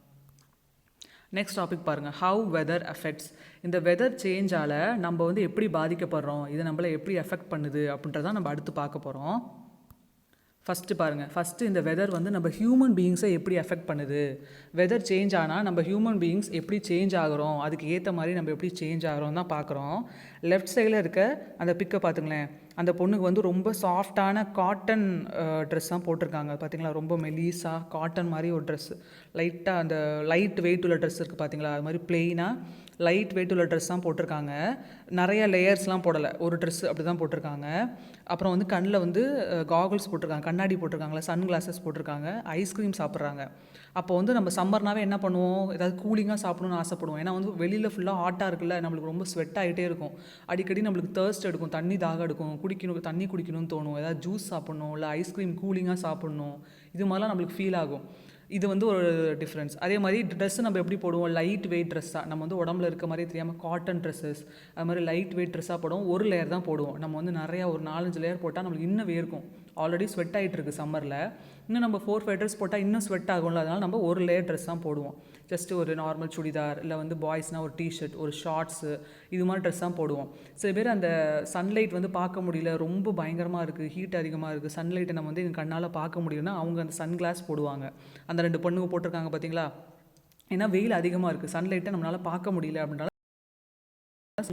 A: நெக்ஸ்ட் டாபிக் பாருங்கள், ஹவு வெதர் அஃபெக்ட்ஸ். இந்த வெதர் சேஞ்சால் நம்ம வந்து எப்படி பாதிக்கப்படுறோம், இது நம்மளை எப்படி எஃபெக்ட் பண்ணுது அப்படின்றதான் நம்ம அடுத்து பார்க்க போகிறோம். ஃபஸ்ட்டு பாருங்கள், ஃபஸ்ட்டு இந்த வெதர் வந்து நம்ம ஹியூமன் பீயிங்ஸை எப்படி எஃபெக்ட் பண்ணுது. வெதர் சேஞ்ச் ஆனால் நம்ம ஹியூமன் பீயிங்ஸ் எப்படி சேஞ்ச் ஆகிறோம், அதுக்கு ஏற்ற மாதிரி நம்ம எப்படி சேஞ்ச் ஆகிறோம் தான் பார்க்குறோம். லெஃப்ட் சைடில் இருக்க அந்த பிக்கை பார்த்துங்களேன், அந்த பொண்ணுக்கு வந்து ரொம்ப சாஃப்டான காட்டன் ட்ரெஸ் தான் போட்டிருக்காங்க பார்த்தீங்களா, ரொம்ப மெலீஸாக காட்டன் மாதிரி ஒரு ட்ரெஸ்ஸு, லைட்டாக அந்த லைட் வெயிட் உள்ள ட்ரெஸ் இருக்குது பார்த்தீங்களா, அது மாதிரி பிளெயினாக லைட் வெயிட் உள்ள ட்ரெஸ் தான் போட்டிருக்காங்க. நிறைய லேயர்ஸ்லாம் போடலை, ஒரு ட்ரெஸ் அப்படி தான் போட்டிருக்காங்க. அப்புறம் வந்து கண்ணில் வந்து காகுல்ஸ் போட்டிருக்காங்க, கண்ணாடி போட்டிருக்காங்களா, சன் கிளாஸஸ் போட்டிருக்காங்க, ஐஸ்கிரீம் சாப்பிட்றாங்க. அப்போ வந்து நம்ம சம்மர்னாவே என்ன பண்ணுவோம், ஏதாவது கூலிங்காக சாப்பிடணும்னு ஆசைப்படுவோம். ஏன்னா வந்து வெளியில் ஃபுல்லாக ஹாட்டாக இருக்குல்ல, நம்மளுக்கு ரொம்ப ஸ்வெட் ஆகிட்டே இருக்கும். அடிக்கடி நம்மளுக்கு தேர்ஸ்ட் எடுக்கும், தண்ணி தாகம் எடுக்கும், தண்ணி குடிக்கணும்னு தோணும், ஏதாவது ஜூஸ் சாப்பிட்ணும், இல்லை ஐஸ்கிரீம் கூலிங்காக சாப்பிட்ணும், இது மாதிரிலாம் நம்மளுக்கு ஃபீல் ஆகும். இது வந்து ஒரு டிஃப்ரென்ஸ். அதே மாதிரி ட்ரெஸ்ஸு நம்ம எப்படி போடுவோம், லைட் வெயிட் ட்ரெஸ்ஸாக, நம்ம வந்து உடம்புல இருக்க மாதிரி தெரியாமல் காட்டன் ட்ரெஸ்ஸஸ் அது மாதிரி லைட் வெயிட் ட்ரெஸ்ஸாக போடுவோம். ஒரு லேயர் தான் போடுவோம். நம்ம வந்து நிறையா ஒரு 4-5 லேயர் போட்டால் நம்மளுக்கு இன்னும் வேர்க்கும். ஆல்ரெடி ஸ்வெட் ஆகிட்டு இருக்குது சம்மரில், இன்னும் நம்ம 4-5 ட்ரெஸ் போட்டால் இன்னும் ஸ்வெட் ஆகும்ல, அதனால் நம்ம ஒரு லேயர் ட்ரெஸ் தான் போடுவோம். ஜஸ்ட்டு ஒரு நார்மல் சுடிதார், இல்லை வந்து பாய்ஸ்னால் ஒரு டிஷர்ட், ஒரு ஷார்ட்ஸு, இது மாதிரி ட்ரெஸ் தான் போடுவோம். சில பேர் அந்த சன்லைட் வந்து பார்க்க முடியல, ரொம்ப பயங்கரமாக இருக்குது, ஹீட் அதிகமாக இருக்குது, சன்லைட்டை நம்ம வந்து எங்கள் கண்ணால் பார்க்க முடியும்னா அவங்க அந்த சன் கிளாஸ் போடுவாங்க. அந்த 2 பொண்ணுங்க போட்டிருக்காங்க பார்த்தீங்களா, ஏன்னா வெயில் அதிகமாக இருக்குது, சன்லைட்டை நம்மளால் பார்க்க முடியல அப்படின்னால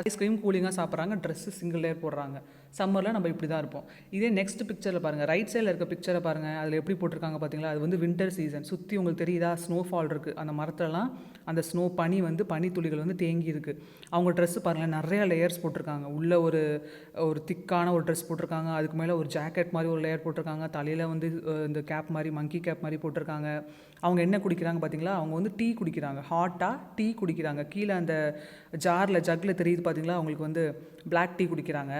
A: ஐஸ்கிரீம் கூலிங்காக சாப்பிட்றாங்க, ட்ரெஸ்ஸு சிங்கிள் லேயர் போடுறாங்க. சம்மரில் நம்ம இப்படி தான் இருப்போம். இதே நெக்ஸ்ட் பிக்சரில் பாருங்கள், ரைட் சைடில் இருக்க பிக்சரை பாருங்கள், அதில் எப்படி போட்டிருக்காங்க பார்த்தீங்களா, அது வந்து வின்டர் சீசன். சுற்றி உங்களுக்கு தெரியுதா, ஸ்னோஃபால் இருக்குது, அந்த மரத்துலலாம் அந்த ஸ்னோ பனி வந்து பனித்துளிகள் வந்து தேங்கி இருக்குது. அவங்க ட்ரெஸ்ஸு பாருங்கள், நிறையா லேயர்ஸ் போட்டிருக்காங்க. உள்ளே ஒரு திக்கான ஒரு ட்ரெஸ் போட்டிருக்காங்க, அதுக்கு மேலே ஒரு ஜாக்கெட் மாதிரி ஒரு லேயர் போட்டிருக்காங்க, தலையில் வந்து இந்த கேப் மாதிரி மங்கி கேப் மாதிரி போட்டிருக்காங்க. அவங்க என்ன குடிக்கிறாங்க பார்த்தீங்களா, அவங்க வந்து டீ குடிக்கிறாங்க, ஹாட்டாக டீ குடிக்கிறாங்க. கீழே அந்த ஜாரில் ஜக்கில் தெரியுது பார்த்தீங்களா, அவங்களுக்கு வந்து பிளாக் டீ குடிக்கிறாங்க.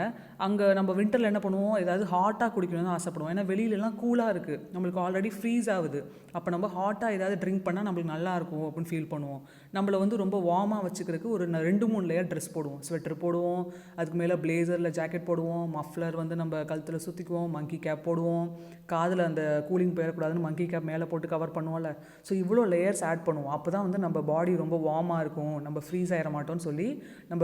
A: அங்கே நம்ம வின்டரில் என்ன பண்ணுவோம், ஏதாவது ஹாட்டாக குடிக்கணும்னு ஆசைப்படுவோம். ஏன்னா வெளியிலலாம் கூலாக இருக்குது, நம்மளுக்கு ஆல்ரெடி ஃப்ரீஸ் ஆகுது. அப்போ நம்ம ஹாட்டாக ஏதாவது ட்ரிங்க் பண்ணால் நம்மளுக்கு நல்லாயிருக்கும் அப்படின்னு ஃபீல் பண்ணுவோம். நம்மளை வந்து ரொம்ப வார்மாக வச்சுக்கிறதுக்கு ஒரு 2-3 லேயர் ட்ரெஸ் போடுவோம். ஸ்வெட்டர் போடுவோம், அதுக்கு மேலே பிளேசரில் ஜாக்கெட் போடுவோம், மஃப்ளர் வந்து நம்ம கழுத்தில் சுற்றிக்குவோம், மங்கி கேப் போடுவோம், காதில் அந்த கூலிங் போயிடக்கூடாதுன்னு மங்கி கேப் மேலே போட்டு கவர் பண்ணுவோம்ல. ஸோ இவ்வளோ லேயர்ஸ் ஆட் பண்ணுவோம். அப்போ தான் வந்து நம்ம பாடி ரொம்ப வார்மாக இருக்கும், நம்ம ஃப்ரீஸ் ஆகிட மாட்டோம்னு சொல்லி நம்ம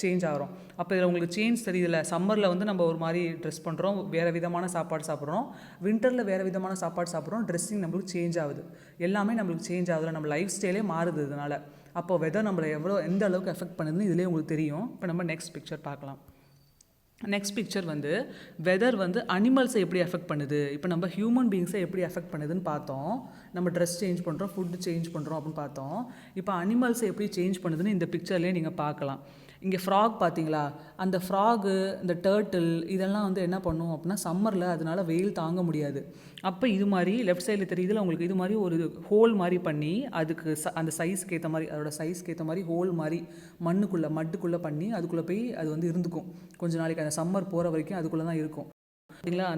A: சேஞ்ச் ஆகிறோம். அப்போ இதில் உங்களுக்கு சேஞ்ச் தெரியுதுல்ல, சம்மரில் வந்து நம்ம ஒரு மாதிரி ட்ரெஸ் பண்ணுறோம், வேறு விதமான சாப்பாடு சாப்பிட்றோம், வின்டரில் வேறு விதமான சாப்பாடு சாப்பிட்றோம், ட்ரெஸ்ஸிங் நம்மளுக்கு சேஞ்ச் ஆகுது, எல்லாமே நம்மளுக்கு சேஞ்ச் ஆகுதுல, நம்ம லைஃப் ஸ்டைலே மாறுது இதனால். அப்போ வெதர் நம்மளை எந்த அளவுக்கு எஃபெக்ட் பண்ணுதுன்னு இதிலே உங்களுக்கு தெரியும். இப்போ நம்ம நெக்ஸ்ட் பிக்சர் பார்க்கலாம். நெக்ஸ்ட் பிக்சர் வந்து வெதர் வந்து அனிமல்ஸை எப்படி எஃபெக்ட் பண்ணுது, இப்போ நம்ம ஹியூமன் பீயிங்ஸை எப்படி எஃபெக்ட் பண்ணுதுன்னு பார்த்தோம். நம்ம ட்ரெஸ் சேஞ்ச் பண்ணுறோம், ஃபுட்டு சேஞ்ச் பண்ணுறோம் அப்படின்னு பார்த்தோம். இப்போ அனிமல்ஸை எப்படி சேஞ்ச் பண்ணுதுன்னு இந்த பிக்சர்லேயே நீங்கள் பார்க்கலாம். இங்கே ஃப்ராக் பார்த்தீங்களா, அந்த ஃப்ராகு, இந்த டர்ட்டில் இதெல்லாம் வந்து என்ன பண்ணும் அப்படின்னா சம்மரில் அதனால் வெயில் தாங்க முடியாது. அப்போ இது மாதிரி லெஃப்ட் சைடில் தெரியுதுல உங்களுக்கு, இது மாதிரி ஒரு ஹோல் மாதிரி பண்ணி அதுக்கு அந்த சைஸ்க்கு ஏற்ற மாதிரி, அதோட சைஸ்க்கு ஏற்ற மாதிரி ஹோல் மாதிரி மட்டுக்குள்ளே பண்ணி அதுக்குள்ளே போய் அது வந்து இருந்துக்கும் கொஞ்ச நாளைக்கு. அந்த சம்மர் போகிற வரைக்கும் அதுக்குள்ளே தான் இருக்கும். சரிங்களா,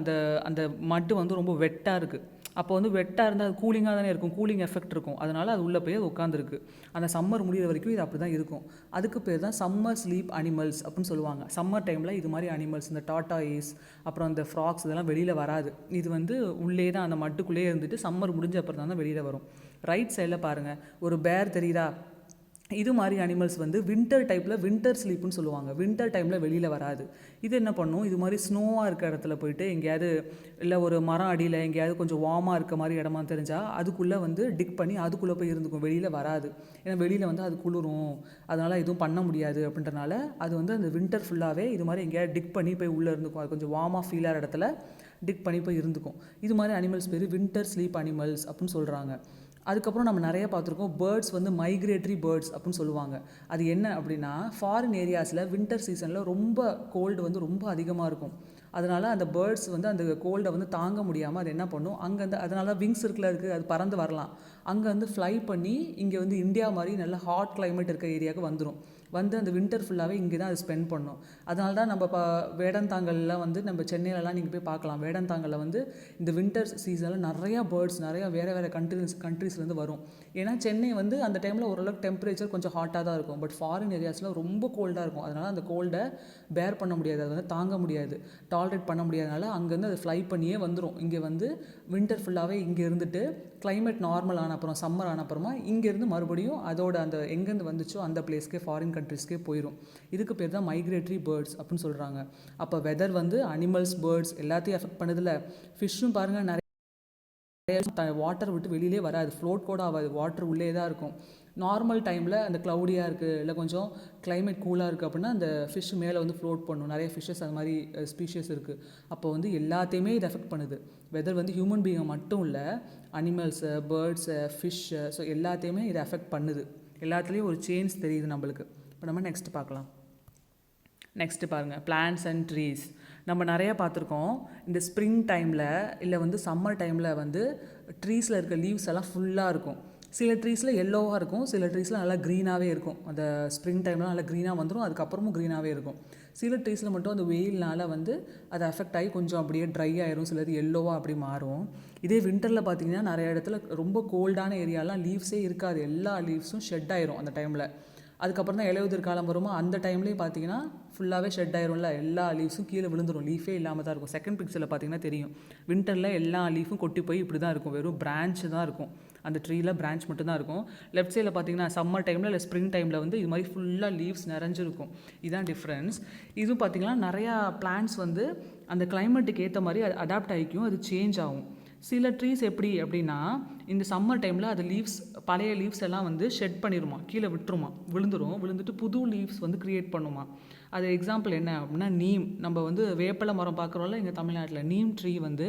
A: அந்த மட்டு வந்து ரொம்ப வெட்டாக இருக்குது, அப்போ வந்து வெட்டாக இருந்தால் அது கூலிங்காக தானே இருக்கும், கூலிங் எஃபெக்ட் இருக்கும், அதனால் அது உள்ளே போய் அது உட்காந்துருக்கு. அந்த சம்மர் முடிகிற வரைக்கும் இது அப்படி தான் இருக்கும். அதுக்கு பேர் தான் சம்மர் ஸ்லீப் அனிமல்ஸ் அப்படின்னு சொல்லுவாங்க. சம்மர் டைமில் இது மாதிரி அனிமல்ஸ், இந்த டாட்டாயிஸ் அப்புறம் இந்த ஃப்ராக்ஸ் இதெல்லாம் வெளியில் வராது. இது வந்து உள்ளே தான் அந்த மட்டுக்குள்ளேயே இருந்துட்டு சம்மர் முடிஞ்ச அப்புறம் தான் வெளியில் வரும். ரைட் சைடில் பாருங்கள், ஒரு பேர் தெரியுதா? இது மாதிரி அனிமல்ஸ் வந்து வின்டர் டைப்பில் வின்டர் ஸ்லீப்புன்னு சொல்லுவாங்க. வின்டர் டைமில் வெளியில் வராது. இது என்ன பண்ணும், இது மாதிரி ஸ்னோவாக இருக்க இடத்துல போயிட்டு எங்கேயாவது இல்லை ஒரு மரம் அடியில் எங்கேயாவது கொஞ்சம் வார்மாக இருக்க மாதிரி இடமா தெரிஞ்சால் அதுக்குள்ளே வந்து டிக் பண்ணி அதுக்குள்ளே போய் இருந்துக்கும், வெளியில் வராது. ஏன்னா வெளியில் வந்து அது குளிரும், அதனால் எதுவும் பண்ண முடியாது அப்படின்றனால அது வந்து அந்த வின்டர் ஃபுல்லாகவே இது மாதிரி எங்கேயாவது டிக் பண்ணி போய் உள்ளே இருந்துக்கும். அது கொஞ்சம் வார்மாக ஃபீல் ஆகிற இடத்துல டிக் பண்ணி போய் இருந்துக்கும். இது மாதிரி அனிமல்ஸ் பேர் வின்டர் ஸ்லீப் அனிமல்ஸ் அப்படின்னு சொல்கிறாங்க. அதுக்கப்புறம் நம்ம நிறைய பார்த்துருக்கோம், பேர்ட்ஸ் வந்து மைக்ரேட்டரி பேர்ட்ஸ் அப்படின்னு சொல்லுவாங்க. அது என்ன அப்படின்னா, ஃபாரின் ஏரியாஸில் வின்டர் சீசனில் ரொம்ப கோல்டு வந்து ரொம்ப அதிகமாக இருக்கும். அதனால் அந்த பேர்ட்ஸ் வந்து அந்த கோல்டை வந்து தாங்க முடியாமல் அது என்ன பண்ணும், அங்கேருந்து அதனால விங்ஸ் இருக்குல்ல, இருக்குது, அது பறந்து வரலாம். அங்கேருந்து ஃப்ளை பண்ணி இங்கே வந்து இந்தியா மாதிரி நல்ல ஹாட் கிளைமேட் இருக்க ஏரியாவுக்கு வந்துடும். வந்து அந்த வின்டர் ஃபுல்லாகவே இங்கே தான் அது ஸ்பெண்ட் பண்ணணும். அதனால தான் நம்ம வேடந்தாங்கல்லாம் வந்து நம்ம சென்னையிலலாம் நீங்கள் போய் பார்க்கலாம். வேடந்தாங்கலில் வந்து இந்த வின்டர் சீசனில் நிறையா பேர்ட்ஸ் நிறையா வேறு கண்ட்ரீஸ்லேருந்து வரும். ஏன்னா சென்னை வந்து அந்த டைமில் ஓரளவுக்கு டெம்பரேச்சர் கொஞ்சம் ஹாட்டாக தான் இருக்கும். பட் ஃபாரின் ஏரியாஸில் ரொம்ப கோல்டாக இருக்கும். அதனால் அந்த கோல்டை பேர் பண்ண முடியாது, அது வந்து தாங்க முடியாது, டாலரேட் பண்ண முடியாதனால அங்கேருந்து அது ஃப்ளை பண்ணியே வந்துடும். இங்கே வந்து வின்டர் ஃபுல்லாகவே இங்கே இருந்துட்டு கிளைமேட் நார்மல் ஆன அப்புறம் சம்மர் ஆன அப்புறமா இங்கேருந்து மறுபடியும் அதோட அந்த எங்கேருந்து வந்துச்சோ அந்த பிளேஸ்க்கே ஃபாரின் கண்ட்ரிஸ்க்கே போயிடும். இதுக்கு பேர் தான் மைக்ரேட்டரி பேர்ட்ஸ் அப்படின்னு சொல்கிறாங்க. அப்போ வெதர் வந்து அனிமல்ஸ், பேர்ட்ஸ் எல்லாத்தையும் எஃபெக்ட் பண்ணுதில்ல. ஃபிஷ்ஷும் பாருங்கள், நிறைய வாட்டர் விட்டு வெளியிலே வராது, ஃப்ளோட் கூட ஆகாது, வாட்டர் உள்ளே தான் இருக்கும். நார்மல் டைமில் அந்த க்ளவுடியாக இருக்குது இல்லை கொஞ்சம் கிளைமேட் கூலாக இருக்குது அப்படின்னா அந்த ஃபிஷ் மேலே வந்து ஃப்ளோட் பண்ணும். நிறைய ஃபிஷ்ஷஸ் அது மாதிரி ஸ்பீஷியஸ் இருக்குது. அப்போ வந்து எல்லாத்தையுமே இது எஃபெக்ட் பண்ணுது. வெதர் வந்து ஹியூமன் பீயிங்கை மட்டும் இல்லை, அனிமல்ஸை, பேர்ட்ஸை, ஃபிஷ்ஷை, ஸோ எல்லாத்தையுமே இது எஃபெக்ட் பண்ணுது. எல்லாத்துலேயும் ஒரு சேஞ்ச் தெரியுது நம்மளுக்கு. இப்போ நம்ம நெக்ஸ்ட் பார்க்கலாம். நெக்ஸ்ட்டு பாருங்கள், பிளான்ட்ஸ் அண்ட் ட்ரீஸ். நம்ம நிறையா பார்த்துருக்கோம். இந்த ஸ்ப்ரிங் டைமில் இல்லை வந்து சம்மர் டைமில் வந்து ட்ரீஸில் இருக்க லீவ்ஸ் எல்லாம் ஃபுல்லாக இருக்கும். சில ட்ரீஸில் எல்லோவாக இருக்கும், சில ட்ரீஸில் நல்லா க்ரீனாகவே இருக்கும். அந்த ஸ்ப்ரிங் டைமில் நல்லா க்ரீனாக வந்துடும், அதுக்கப்புறமும் க்ரீனாகவே இருக்கும். சில ட்ரீஸில் மட்டும் அந்த வெயில்னால் வந்து அது அஃபெக்ட் ஆகி கொஞ்சம் அப்படியே ட்ரை ஆயிரும், சிலது எல்லோவாக அப்படி மாறும். இதே வின்டரில் பார்த்திங்கன்னா நிறைய இடத்துல ரொம்ப கோல்டான ஏரியாலாம் லீவ்ஸே இருக்காது, எல்லா லீவ்ஸும் ஷெட் ஆயிரும் அந்த டைமில். அதுக்கப்புறம் தான் இலையுதிர் காலம் வருமா, அந்த டைம்லேயும் பார்த்தீங்கன்னா ஃபுல்லாகவே ஷெட் ஆயிரும்ல, எல்லா லீவ்ஸும் கீழே விழுந்துடும், லீஃபே இல்லாமல் தான் இருக்கும். செகண்ட் பிக்சரில் பார்த்தீங்கன்னா தெரியும், வின்டரில் எல்லா லீஃபும் கொட்டி போய் இப்படி தான் இருக்கும், வெறும் பிரான்ச் தான் இருக்கும், அந்த ட்ரீயில் பிரான்ச் மட்டும் தான் இருக்கும். லெஃப்ட் சைடில் பார்த்தீங்கன்னா சம்மர் டைமில் இல்லை ஸ்ப்ரிங் டைமில் வந்து இது மாதிரி ஃபுல்லாக லீவ்ஸ் நிறைஞ்சிருக்கும். இதுதான் டிஃப்ரென்ஸ். இதுவும் பார்த்திங்கன்னா நிறையா பிளான்ட்ஸ் வந்து அந்த கிளைமேட்டுக்கு ஏற்ற மாதிரி அது அடாப்ட் ஆகிக்கும், அது சேஞ்ச் ஆகும். சில ட்ரீஸ் எப்படி அப்படின்னா இந்த சம்மர் டைமில் அது லீவ்ஸ், பழைய லீவ்ஸ் எல்லாம் வந்து ஷெட் பண்ணிடுமா, கீழே விட்டுருமா, விழுந்துட்டு புது லீவ்ஸ் வந்து க்ரியேட் பண்ணுமா. அது எக்ஸாம்பிள் என்ன அப்படின்னா நீம். நம்ம வந்து வேப்பலை மரம் பார்க்குறோம்ல எங்கள் தமிழ்நாட்டில், நீம் ட்ரீ வந்து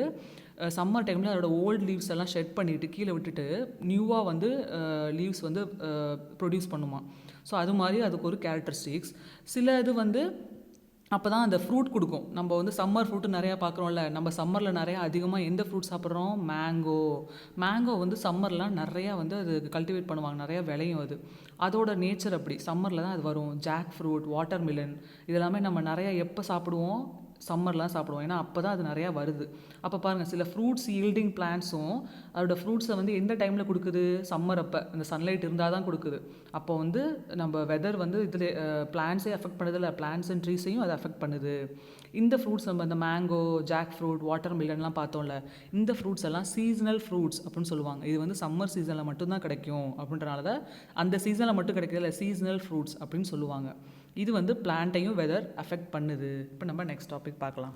A: சம்மர் டைமில் அதோட ஓல்டு லீவ்ஸ் எல்லாம் ஷெட் பண்ணிவிட்டு கீழே விட்டுட்டு நியூவாக வந்து லீவ்ஸ் வந்து ப்ரொடியூஸ் பண்ணுமா. ஸோ அது மாதிரி அதுக்கு ஒரு கேரக்டரிஸ்டிக்ஸ். சில இது வந்து அப்போ தான் அந்த ஃப்ரூட் கொடுக்கும். நம்ம வந்து சம்மர் ஃப்ரூட்டு நிறையா பார்க்குறோம்ல, நம்ம சம்மரில் நிறையா அதிகமாக எந்த ஃப்ரூட் சாப்பிட்றோம், மேங்கோ வந்து சம்மர்லாம் நிறையா வந்து அது கல்டிவேட் பண்ணுவாங்க, நிறையா விளையும். அதோட நேச்சர் அப்படி, சம்மரில் தான் அது வரும். ஜாக் ஃப்ரூட், வாட்டர் மிலன் இதெல்லாமே நம்ம நிறையா எப்போ சாப்பிடுவோம், சம்மர்லாம் சாப்பிடுவோம், ஏன்னா அப்போ தான் அது நிறையா வருது. அப்போ பாருங்கள், சில ஃப்ரூட்ஸ் ஈல்டிங் பிளான்ட்ஸும் அதோட ஃப்ரூட்ஸை வந்து எந்த டைமில் கொடுக்குது, சம்மர் அப்போ அந்த சன்லைட் இருந்தால் தான் கொடுக்குது. அப்போ வந்து நம்ம வெதர் வந்து இதில் பிளான்ட்ஸே அஃபெக்ட் பண்ணுதில்ல, பிளான்ட்ஸ் அண்ட் ட்ரீஸையும் அது அஃபெக்ட் பண்ணுது. இந்த ஃப்ரூட்ஸ் நம்ம இந்த மேங்கோ, ஜாக் ஃப்ரூட், வாட்டர் மிலன்லாம் பார்த்தோம்ல, இந்த ஃப்ரூட்ஸ் எல்லாம் சீசனல் ஃப்ரூட்ஸ் அப்படின்னு சொல்லுவாங்க. இது வந்து சம்மர் சீசனில் மட்டும்தான் கிடைக்கும் அப்படின்றனால தான் அந்த சீசனில் மட்டும் கிடைக்கிறதில்ல, சீசனல் ஃப்ரூட்ஸ் அப்படின்னு சொல்லுவாங்க. இது வந்து பிளான்ட்டையும் வெதர் அஃபெக்ட் பண்ணுது. இப்போ நம்ம நெக்ஸ்ட் டாபிக் பார்க்கலாம்.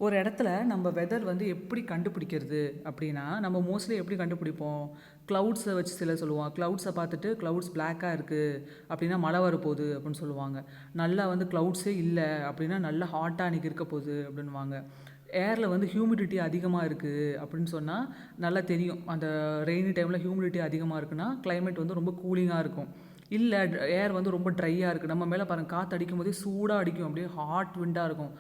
A: ஒரு இடத்துல நம்ம வெதர் வந்து எப்படி கண்டுபிடிக்கிறது அப்படின்னா, நம்ம மோஸ்ட்லி எப்படி கண்டுபிடிப்போம், க்ளவுட்ஸை வச்சு சில சொல்லுவாங்க. க்ளவுட்ஸை பார்த்துட்டு க்ளவுட்ஸ் பிளாக்காக இருக்குது அப்படின்னா மழை வரப்போகுது அப்படின்னு சொல்லுவாங்க. நல்லா வந்து க்ளவுட்ஸே இல்லை அப்படின்னா நல்லா ஹாட்டாக அன்றைக்கி இருக்க போகுது அப்படின்வாங்க. ஏரில் வந்து ஹியூமிடிட்டி அதிகமாக இருக்குது அப்படின்னு சொன்னால் நல்லா தெரியும், அந்த ரெய்னி டைமில் ஹியூமிடிட்டி அதிகமாக இருக்குன்னா கிளைமேட் வந்து ரொம்ப கூலிங்காக இருக்கும். இல்லை ஏர் வந்து ரொம்ப ட்ரையாக இருக்குது, நம்ம மேலே பாருங்கள் காற்று அடிக்கும் போதே சூடாக அடிக்கும், அப்படியே ஹாட் விண்டாக இருக்கும்,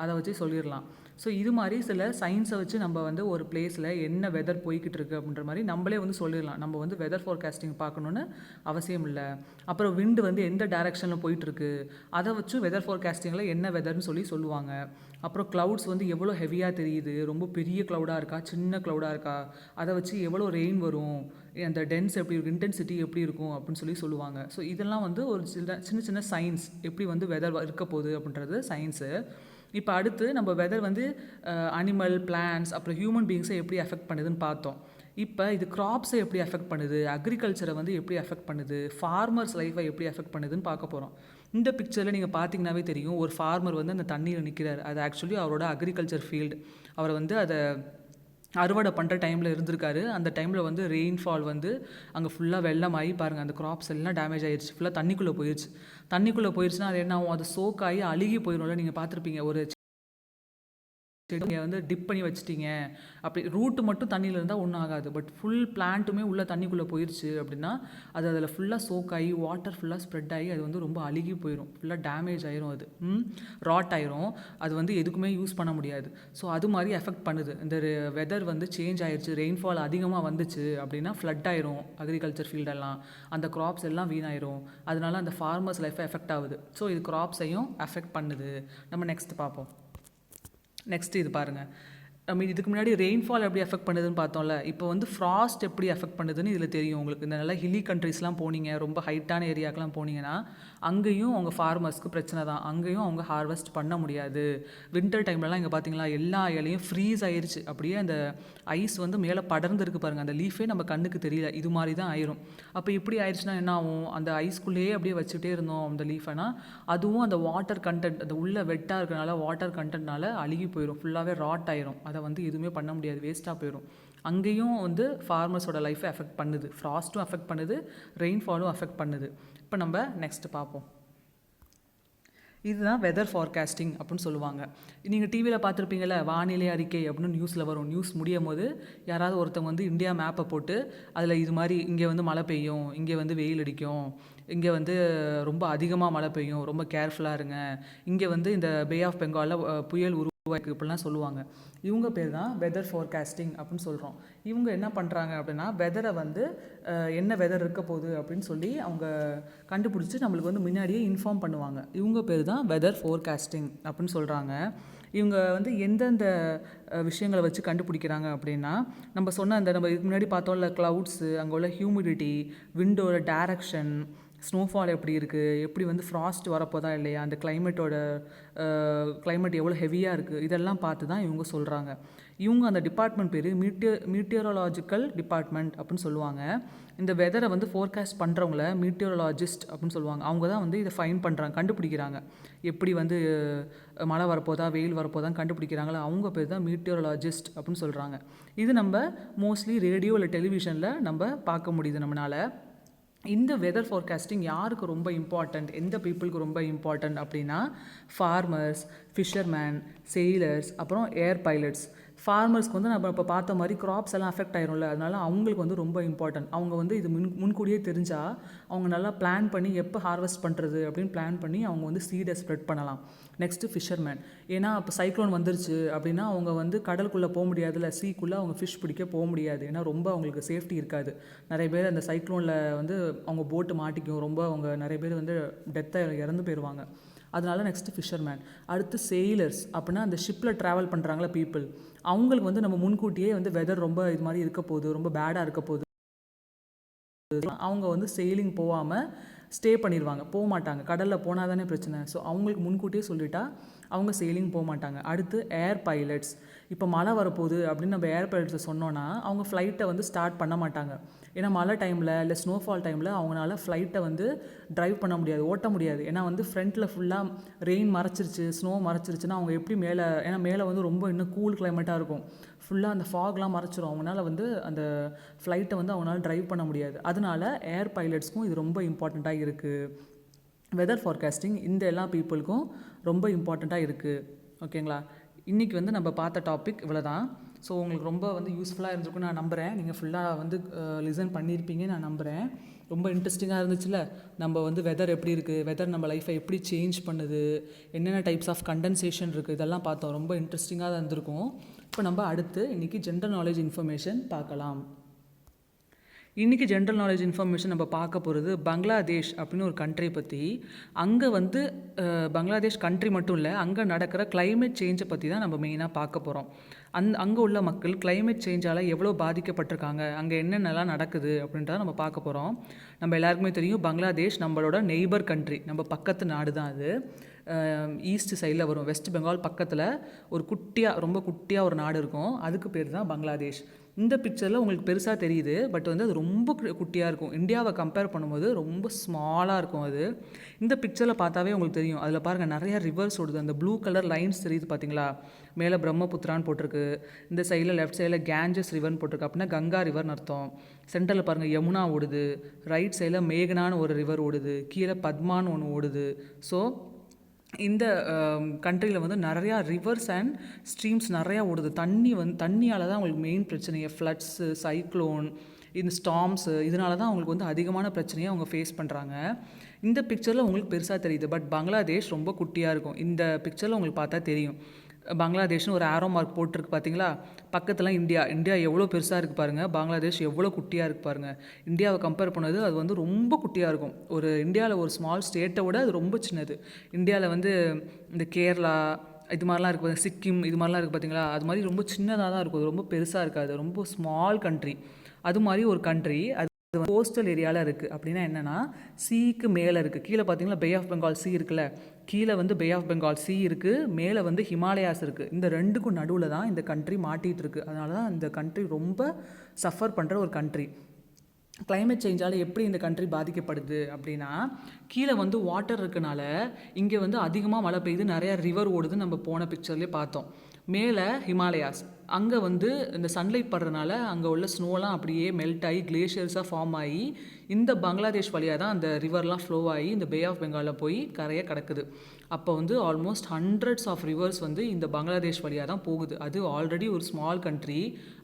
A: அதை வச்சு சொல்லிடலாம். ஸோ இது மாதிரி சில சயின்ஸை வச்சு நம்ம வந்து ஒரு பிளேஸில் என்ன வெதர் போய்கிட்டு இருக்கு அப்படின்ற மாதிரி நம்மளே வந்து சொல்லிடலாம். நம்ம வந்து வெதர் ஃபோர்காஸ்டிங் பார்க்கணுன்னு அவசியம் இல்லை. அப்புறம் விண்டு வந்து எந்த டைரக்ஷனில் போயிட்டுருக்கு அதை வச்சு வெதர் ஃபோர்காஸ்டிங்கில் என்ன வெதர்னு சொல்லுவாங்க. அப்புறம் க்ளவுட்ஸ் வந்து எவ்வளோ ஹெவியாக தெரியுது, ரொம்ப பெரிய க்ளவுடாக இருக்கா சின்ன க்ளவுடாக இருக்கா, அதை வச்சு எவ்வளோ ரெயின் வரும், அந்த டென்ஸ் எப்படி இருக்கும், இன்டென்சிட்டி எப்படி இருக்கும் அப்படின்னு சொல்லுவாங்க. ஸோ இதெல்லாம் வந்து ஒரு சின்ன சின்ன சயின்ஸ், எப்படி வந்து வெதர் இருக்க போகுது அப்படின்றது சயின்ஸு. இப்போ அடுத்து நம்ம வெதர் வந்து அனிமல், பிளான்ஸ், அப்புறம் ஹியூமன் பீயிங்ஸை எப்படி அஃபெக்ட் பண்ணுதுன்னு பார்த்தோம். இப்போ இது கிராப்ஸை எப்படி அஃபெக்ட் பண்ணுது, அக்ரிகல்ச்சரை வந்து எப்படி அஃபெக்ட் பண்ணுது, ஃபார்மர்ஸ் லைஃப்பை எப்படி அஃபெக்ட் பண்ணுதுன்னு பார்க்க போகிறோம். இந்த பிக்சரில் நீங்கள் பார்த்தீங்கன்னாவே தெரியும், ஒரு ஃபார்மர் வந்து அந்த தண்ணியில் நிற்கிறார். அது ஆக்சுவலி அவரோட அக்ரிகல்ச்சர் ஃபீல்டு. அவர் வந்து அதை அறுவடை பண்ணுற டைமில் இருந்திருக்காரு. அந்த டைமில் வந்து ரெயின்ஃபால் வந்து அங்கே ஃபுல்லாக வெள்ளமாகி பாருங்கள், அந்த கிராப்ஸ் எல்லாம் டேமேஜ் ஆகிடுச்சு, ஃபுல்லாக தண்ணிக்குள்ளே போயிடுச்சுன்னா அது என்ன ஆகும், அது சோக்காகி அழுகி போயிடும்ல. நீங்கள் பார்த்துருப்பீங்க, ஒரு நீங்கள் வந்து டிப் பண்ணி வச்சிட்டீங்க, அப்படி ரூட்டு மட்டும் தண்ணியில் இருந்தால் ஒன்றும் ஆகாது. பட் ஃபுல் பிளான்ட்டுமே உள்ளே தண்ணிக்குள்ளே போயிடுச்சு அப்படின்னா அது அதில் ஃபுல்லாக சோக் ஆகி வாட்டர் ஃபுல்லாக ஸ்ப்ரெட் ஆகி அது வந்து ரொம்ப அழுகி போயிடும், ஃபுல்லாக டேமேஜ் ஆயிரும், அது ராட் ஆயிரும், அது வந்து எதுக்குமே யூஸ் பண்ண முடியாது. ஸோ அது மாதிரி எஃபெக்ட் பண்ணுது. இந்த வெதர் வந்து சேஞ்ச் ஆயிடுச்சு, ரெயின்ஃபால் அதிகமாக வந்துச்சு அப்படின்னா ஃப்ளட் ஆயிரும் அக்ரிகல்ச்சர் ஃபீல்டெல்லாம், அந்த கிராப்ஸ் எல்லாம் வீணாயிரும். அதனால அந்த ஃபார்மர்ஸ் லைஃப்பை எஃபெக்ட் ஆகுது. ஸோ இது கிராப்ஸையும் எஃபெக்ட் பண்ணுது. நம்ம நெக்ஸ்ட் பார்ப்போம். நெக்ஸ்ட் இது பாருங்கள், நம்ம இதுக்கு முன்னாடி ரெயின்ஃபால் எப்படி அஃபெக்ட் பண்ணுதுன்னு பார்த்தோம்ல. இப்போ வந்து ஃப்ராஸ்ட் எப்படி அஃபெக்ட் பண்ணுதுன்னு இதில் தெரியும் உங்களுக்கு. இந்த நல்லா ஹில்லி கண்ட்ரீஸ்லாம் போனீங்க, ரொம்ப ஹைட்டான ஏரியாக்கெலாம் போனீங்கன்னா அங்கேயும் அவங்க ஃபார்மர்ஸ்க்கு பிரச்சனை தான். அங்கேயும் அவங்க ஹார்வெஸ்ட் பண்ண முடியாது. வின்டர் டைம்லலாம் இங்கே பார்த்தீங்களா எல்லா இலையும் ஃப்ரீஸ் ஆயிடுச்சு, அப்படியே அந்த ஐஸ் வந்து மேலே படர்ந்துருக்கு பாருங்கள், அந்த லீஃபே நம்ம கண்ணுக்கு தெரியல, இது மாதிரி தான் ஆயிரும். அப்போ இப்படி ஆயிடுச்சுன்னா என்ன ஆகும், அந்த ஐஸ்குள்ளேயே அப்படியே வச்சுட்டே இருந்தோம் அந்த லீஃபைனா, அதுவும் அந்த வாட்டர் கண்டென்ட், அந்த உள்ள வெட்டாக இருக்கிறனால வாட்டர் கண்டென்ட்னால அழுகி போயிடும், ஃபுல்லாகவே ராட் ஆயிரும். அதை வந்து எதுவுமே பண்ண முடியாது, வேஸ்ட்டாக போயிடும். அங்கேயும் வந்து ஃபார்மர்ஸோட லைஃப்பை அஃபெக்ட் பண்ணுது, ஃப்ராஸ்ட்டும் அஃபெக்ட் பண்ணுது, ரெயின்ஃபாலும் அஃபெக்ட் பண்ணுது. இப்போ நம்ம நெக்ஸ்ட் பார்ப்போம். இதுதான் வெதர் ஃபார்காஸ்டிங் அப்படின்னு சொல்லுவாங்க. நீங்கள் டிவியில் பார்த்துருப்பீங்கள, வானிலை அறிக்கை அப்படின்னு நியூஸில் வரும். நியூஸ் முடியும் போது யாராவது ஒருத்தவங்க வந்து இந்தியா மேப்பை போட்டு அதில் இது மாதிரி இங்கே வந்து மழை பெய்யும், இங்கே வந்து வெயில் அடிக்கும், இங்கே வந்து ரொம்ப அதிகமாக மழை பெய்யும், ரொம்ப கேர்ஃபுல்லாக இருங்க, இங்கே வந்து இந்த பே ஆஃப் பெங்காலில் புயல் உருவாக்கு, இப்படிலாம் சொல்லுவாங்க. இவங்க பேர் தான் வெதர் ஃபோர்காஸ்டிங் அப்படின்னு சொல்கிறோம். இவங்க என்ன பண்ணுறாங்க அப்படின்னா, வெதரை வந்து என்ன வெதர் இருக்க போகுது அப்படின்னு சொல்லி அவங்க கண்டுபிடிச்சி நம்மளுக்கு வந்து முன்னாடியே இன்ஃபார்ம் பண்ணுவாங்க. இவங்க பேர் தான் வெதர் ஃபோர்காஸ்டிங் அப்படின்னு சொல்கிறாங்க. இவங்க வந்து எந்தெந்த விஷயங்களை வச்சு கண்டுபிடிக்கிறாங்க அப்படின்னா, நம்ம சொன்ன அந்த நம்ம இதுக்கு முன்னாடி பார்த்தோம்ல, க்ளவுட்ஸு, அங்கே உள்ள ஹியூமிடிட்டி, விண்டோட டைரக்ஷன், ஸ்னோஃபால் எப்படி இருக்குது, எப்படி வந்து ஃப்ராஸ்ட் வரப்போதா இல்லையா, அந்த கிளைமேட் எவ்வளோ ஹெவியாக இருக்குது, இதெல்லாம் பார்த்து தான் இவங்க சொல்கிறாங்க. இவங்க அந்த டிபார்ட்மெண்ட் பேர் மீட்டியரலாஜிக்கல் டிபார்ட்மெண்ட் அப்படின்னு சொல்லுவாங்க. இந்த வெதரை வந்து ஃபோர்காஸ்ட் பண்ணுறவங்கள மீட்டியரலாஜிஸ்ட் அப்படின்னு சொல்லுவாங்க. அவங்க தான் வந்து இதை ஃபைன் பண்ணுறாங்க, கண்டுபிடிக்கிறாங்க. எப்படி வந்து மழை வரப்போதா வெயில் வரப்போதான்னு கண்டுபிடிக்கிறாங்களோ அவங்க பேர் தான் மீட்டியரலாஜிஸ்ட் அப்படின்னு சொல்கிறாங்க. இது நம்ம மோஸ்ட்லி ரேடியோ இல்லை டெலிவிஷனில் நம்ம பார்க்க முடியுது நம்மளால். இந்த வெதர் ஃபோர்காஸ்டிங் யாருக்கு ரொம்ப இம்பார்ட்டண்ட், எந்த பீப்புளுக்கு ரொம்ப இம்பார்ட்டண்ட் அப்படின்னா, ஃபார்மர்ஸ், ஃபிஷர்மேன், செயிலர்ஸ், அப்புறம் ஏர் பைலட்ஸ். ஃபார்மர்ஸ்க்கு வந்து நம்ம இப்போ பார்த்த மாதிரி கிராப்ஸ் எல்லாம் அஃபெக்ட் ஆயிரும்ல, அதனால அவங்களுக்கு வந்து ரொம்ப இம்பார்ட்டன்ட். அவங்க வந்து இது முன்கூடியே தெரிஞ்சால் அவங்க நல்லா பிளான் பண்ணி எப்போ ஹார்வெஸ்ட் பண்ணுறது அப்படின்னு பிளான் பண்ணி அவங்க வந்து சீடை ஸ்ப்ரெட் பண்ணலாம். நெக்ஸ்ட்டு ஃபிஷர்மேன், ஏன்னா இப்போ சைக்ளோன் வந்துருச்சு அப்படின்னா அவங்க வந்து கடலுக்குள்ளே போக முடியாதுல்ல, சீக்குள்ளே அவங்க ஃபிஷ் பிடிக்க போக முடியாது, ஏன்னா ரொம்ப அவங்களுக்கு சேஃப்டி இருக்காது. நிறைய பேர் அந்த சைக்ளோனில் வந்து அவங்க போட்டு மாட்டிக்கும், ரொம்ப அவங்க நிறைய பேர் வந்து டெத்தாக இறந்து போயிடுவாங்க. அதனால நெக்ஸ்ட்டு ஃபிஷர்மேன். அடுத்து செயிலர்ஸ், அப்படின்னா அந்த ஷிப்பில் ட்ராவல் பண்ணுறாங்களா பீப்புள், அவங்களுக்கு வந்து நம்ம முன்கூட்டியே வந்து வெதர் ரொம்ப இது மாதிரி இருக்க போகுது, ரொம்ப பேடாக இருக்க போகுது, அவங்க வந்து செயிலிங் போகாமல் ஸ்டே பண்ணிடுவாங்க, போக மாட்டாங்க. கடலில் போனால் தானே பிரச்சனை. ஸோ அவங்களுக்கு முன்கூட்டியே சொல்லிட்டா அவங்க செயிலிங் போக மாட்டாங்க. அடுத்து ஏர் பைலட்ஸ், இப்போ மழை வரப்போகுது அப்படின்னு நம்ம ஏர் பைலட்ஸை சொன்னோன்னா அவங்க ஃப்ளைட்டை வந்து ஸ்டார்ட் பண்ண மாட்டாங்க. ஏன்னா மழை டைமில் இல்லை ஸ்னோஃபால் டைமில் அவங்களால ஃப்ளைட்டை வந்து ட்ரைவ் பண்ண முடியாது, ஓட்ட முடியாது. ஏன்னா வந்து ஃப்ரண்ட்டில் ஃபுல்லாக ரெயின் மறைச்சிருச்சு, ஸ்னோ மறைச்சிருச்சுன்னா அவங்க எப்படி மேலே, ஏன்னா மேலே வந்து ரொம்ப இன்னும் கூல் கிளைமேட்டாக இருக்கும், ஃபுல்லாக அந்த ஃபாக்லாம் மறைச்சிரும், அவங்களால வந்து அந்த ஃப்ளைட்டை வந்து அவங்களால ட்ரைவ் பண்ண முடியாது. அதனால ஏர் பைலட்ஸ்க்கும் இது ரொம்ப இம்பார்ட்டண்ட்டாக இருக்குது. வெதர் ஃபார்காஸ்டிங் இந்த எல்லா பீப்புளுக்கும் ரொம்ப இம்பார்ட்டண்ட்டாக இருக்குது. ஓகேங்களா, இன்றைக்கி வந்து நம்ம பார்த்த டாபிக் இவ்வளோ தான். ஸோ உங்களுக்கு ரொம்ப வந்து யூஸ்ஃபுல்லாக இருந்திருக்குன்னு நான் நம்புகிறேன். நீங்கள் ஃபுல்லாக வந்து லிசன் பண்ணியிருப்பீங்க நான் நம்புகிறேன். ரொம்ப இன்ட்ரெஸ்டிங்காக இருந்துச்சுல்ல. நம்ம வந்து வெதர் எப்படி இருக்குது, வெதர் நம்ம லைஃப்பை எப்படி சேஞ்ச் பண்ணுது, என்னென்ன டைப்ஸ் ஆஃப் கண்டென்சேஷன் இருக்குது, இதெல்லாம் பார்த்தோம். ரொம்ப இன்ட்ரெஸ்டிங்காக தான் இருந்திருக்கும். இப்போ நம்ம அடுத்து இன்றைக்கி ஜென்ரல் நாலேஜ் இன்ஃபர்மேஷன் பார்க்கலாம். இன்றைக்கி ஜென்ரல் நாலேஜ் இன்ஃபர்மேஷன் நம்ம பார்க்க போகிறது பங்களாதேஷ் அப்படின்னு ஒரு கண்ட்ரி பற்றி. அங்கே வந்து பங்களாதேஷ் கண்ட்ரி மட்டும் இல்லை, அங்கே நடக்கிற கிளைமேட் சேஞ்சை பற்றி தான் நம்ம மெயினாக பார்க்க போகிறோம். அங்கே உள்ள மக்கள் கிளைமேட் சேஞ்சால் எவ்வளோ பாதிக்கப்பட்டிருக்காங்க, அங்கே என்னென்னலாம் நடக்குது அப்படின்றத நம்ம பார்க்க போகிறோம். நம்ம எல்லாருக்குமே தெரியும், பங்களாதேஷ் நம்மளோட நெய்பர் கண்ட்ரி, நம்ம பக்கத்து நாடு தான் அது. ஈஸ்ட் சைடில் வரும், வெஸ்ட் பெங்கால் பக்கத்தில் ஒரு குட்டியாக, ரொம்ப குட்டியாக ஒரு நாடு இருக்கும், அதுக்கு பேர் தான் பங்களாதேஷ். இந்த பிக்சரில் உங்களுக்கு பெருசாக தெரியுது, பட் வந்து அது ரொம்ப குட்டியாக இருக்கும். இந்தியாவை கம்பேர் பண்ணும்போது ரொம்ப ஸ்மாலாக இருக்கும் அது. இந்த பிக்சரில் பார்த்தாவே உங்களுக்கு தெரியும், அதில் பாருங்கள் நிறையா ரிவர்ஸ் ஓடுது. அந்த ப்ளூ கலர் லைன்ஸ் தெரியுது பார்த்தீங்களா, மேலே பிரம்மபுத்திரான்னு போட்டிருக்கு, இந்த சைடில் லெஃப்ட் சைடில் கேஞ்சஸ் ரிவர்னு போட்டிருக்கு, அப்படின்னா கங்கா ரிவர்னு அர்த்தம். சென்டரில் பாருங்கள் யமுனா ஓடுது, ரைட் சைடில் மேகனான்னு ஒரு ரிவர் ஓடுது, கீழே பத்மான்னு ஒன்று ஓடுது. ஸோ இந்த கண்ட்ரியில் வந்து நிறையா ரிவர்ஸ் அண்ட் ஸ்ட்ரீம்ஸ் நிறையா ஓடுது. தண்ணியால் தான் அவங்களுக்கு மெயின் பிரச்சனையே. ஃப்ளட்ஸு, சைக்ளோன், இந்த ஸ்டார்ம்ஸு, இதனால தான் அவங்களுக்கு வந்து அதிகமான பிரச்சனையை அவங்க ஃபேஸ் பண்ணுறாங்க. இந்த பிக்சரில் உங்களுக்கு பெருசாக தெரியுது, பட் பங்களாதேஷ் ரொம்ப குட்டியாக இருக்கும். இந்த பிக்சரில் உங்களுக்கு பார்த்தா தெரியும், பங்களாதேஷ்னு ஒரு ஆரோ மார்க் போட்டிருக்கு பார்த்தீங்களா, பக்கத்தில் இந்தியா எவ்வளோ பெருசாக இருக்குது பாருங்கள், பங்களாதேஷ் எவ்வளோ குட்டியாக இருக்குது பாருங்கள். இந்தியாவை கம்பேர் பண்ணது அது வந்து ரொம்ப குட்டியாக இருக்கும். ஒரு இந்தியாவில் ஒரு ஸ்மால் ஸ்டேட்டை விட அது ரொம்ப சின்னது. இந்தியாவில் வந்து இந்த கேரளா இது மாதிரிலாம் இருக்குது, சிக்கிம் இது மாதிரிலாம் இருக்குது பார்த்தீங்களா, அது மாதிரி ரொம்ப சின்னதாக தான் இருக்கும், ரொம்ப பெருசாக இருக்காது, ரொம்ப ஸ்மால் கண்ட்ரி. அது மாதிரி ஒரு கண்ட்ரி, அது கோஸ்டல் ஏரியாவில் இருக்குது. அப்படின்னா என்னென்னா, சீக்கு மேலே இருக்குது. கீழே பார்த்தீங்கன்னா பே ஆஃப் பெங்கால் சீ இருக்குல்ல, கீழே வந்து பே ஆஃப் பெங்கால் சீ இருக்குது, மேலே வந்து ஹிமாலயாஸ் இருக்குது. இந்த ரெண்டுக்கும் நடுவில் தான் இந்த கண்ட்ரி மாட்டிகிட்டு இருக்குது. அதனால தான் இந்த கண்ட்ரி ரொம்ப சஃபர் பண்ணுற ஒரு கண்ட்ரி. கிளைமேட் சேஞ்சால் எப்படி இந்த கண்ட்ரி பாதிக்கப்படுது அப்படின்னா, கீழே வந்து வாட்டர் இருக்கனால இங்கே வந்து அதிகமாக மழை பெய்யுது, நிறையா ரிவர் ஓடுதுன்னு நம்ம போன பிக்சர்லேயே பார்த்தோம். மேலே ஹிமாலயாஸ், அங்கே வந்து இந்த சன்லைட் படுறதுனால அங்கே உள்ள ஸ்னோலாம் அப்படியே மெல்ட் ஆகி கிளேஷியர்ஸாக ஃபார்ம் ஆகி இந்த பங்களாதேஷ் வழியாக தான் அந்த ரிவர்லாம் ஃப்ளோ ஆகி இந்த பே ஆஃப் பெங்காலில் போய் கரையை கிடக்குது. அப்போ வந்து ஆல்மோஸ்ட் ஹண்ட்ரட்ஸ் ஆஃப் ரிவர்ஸ் வந்து இந்த பங்களாதேஷ் வழியாக தான் போகுது. அது ஆல்ரெடி ஒரு ஸ்மால் கண்ட்ரி,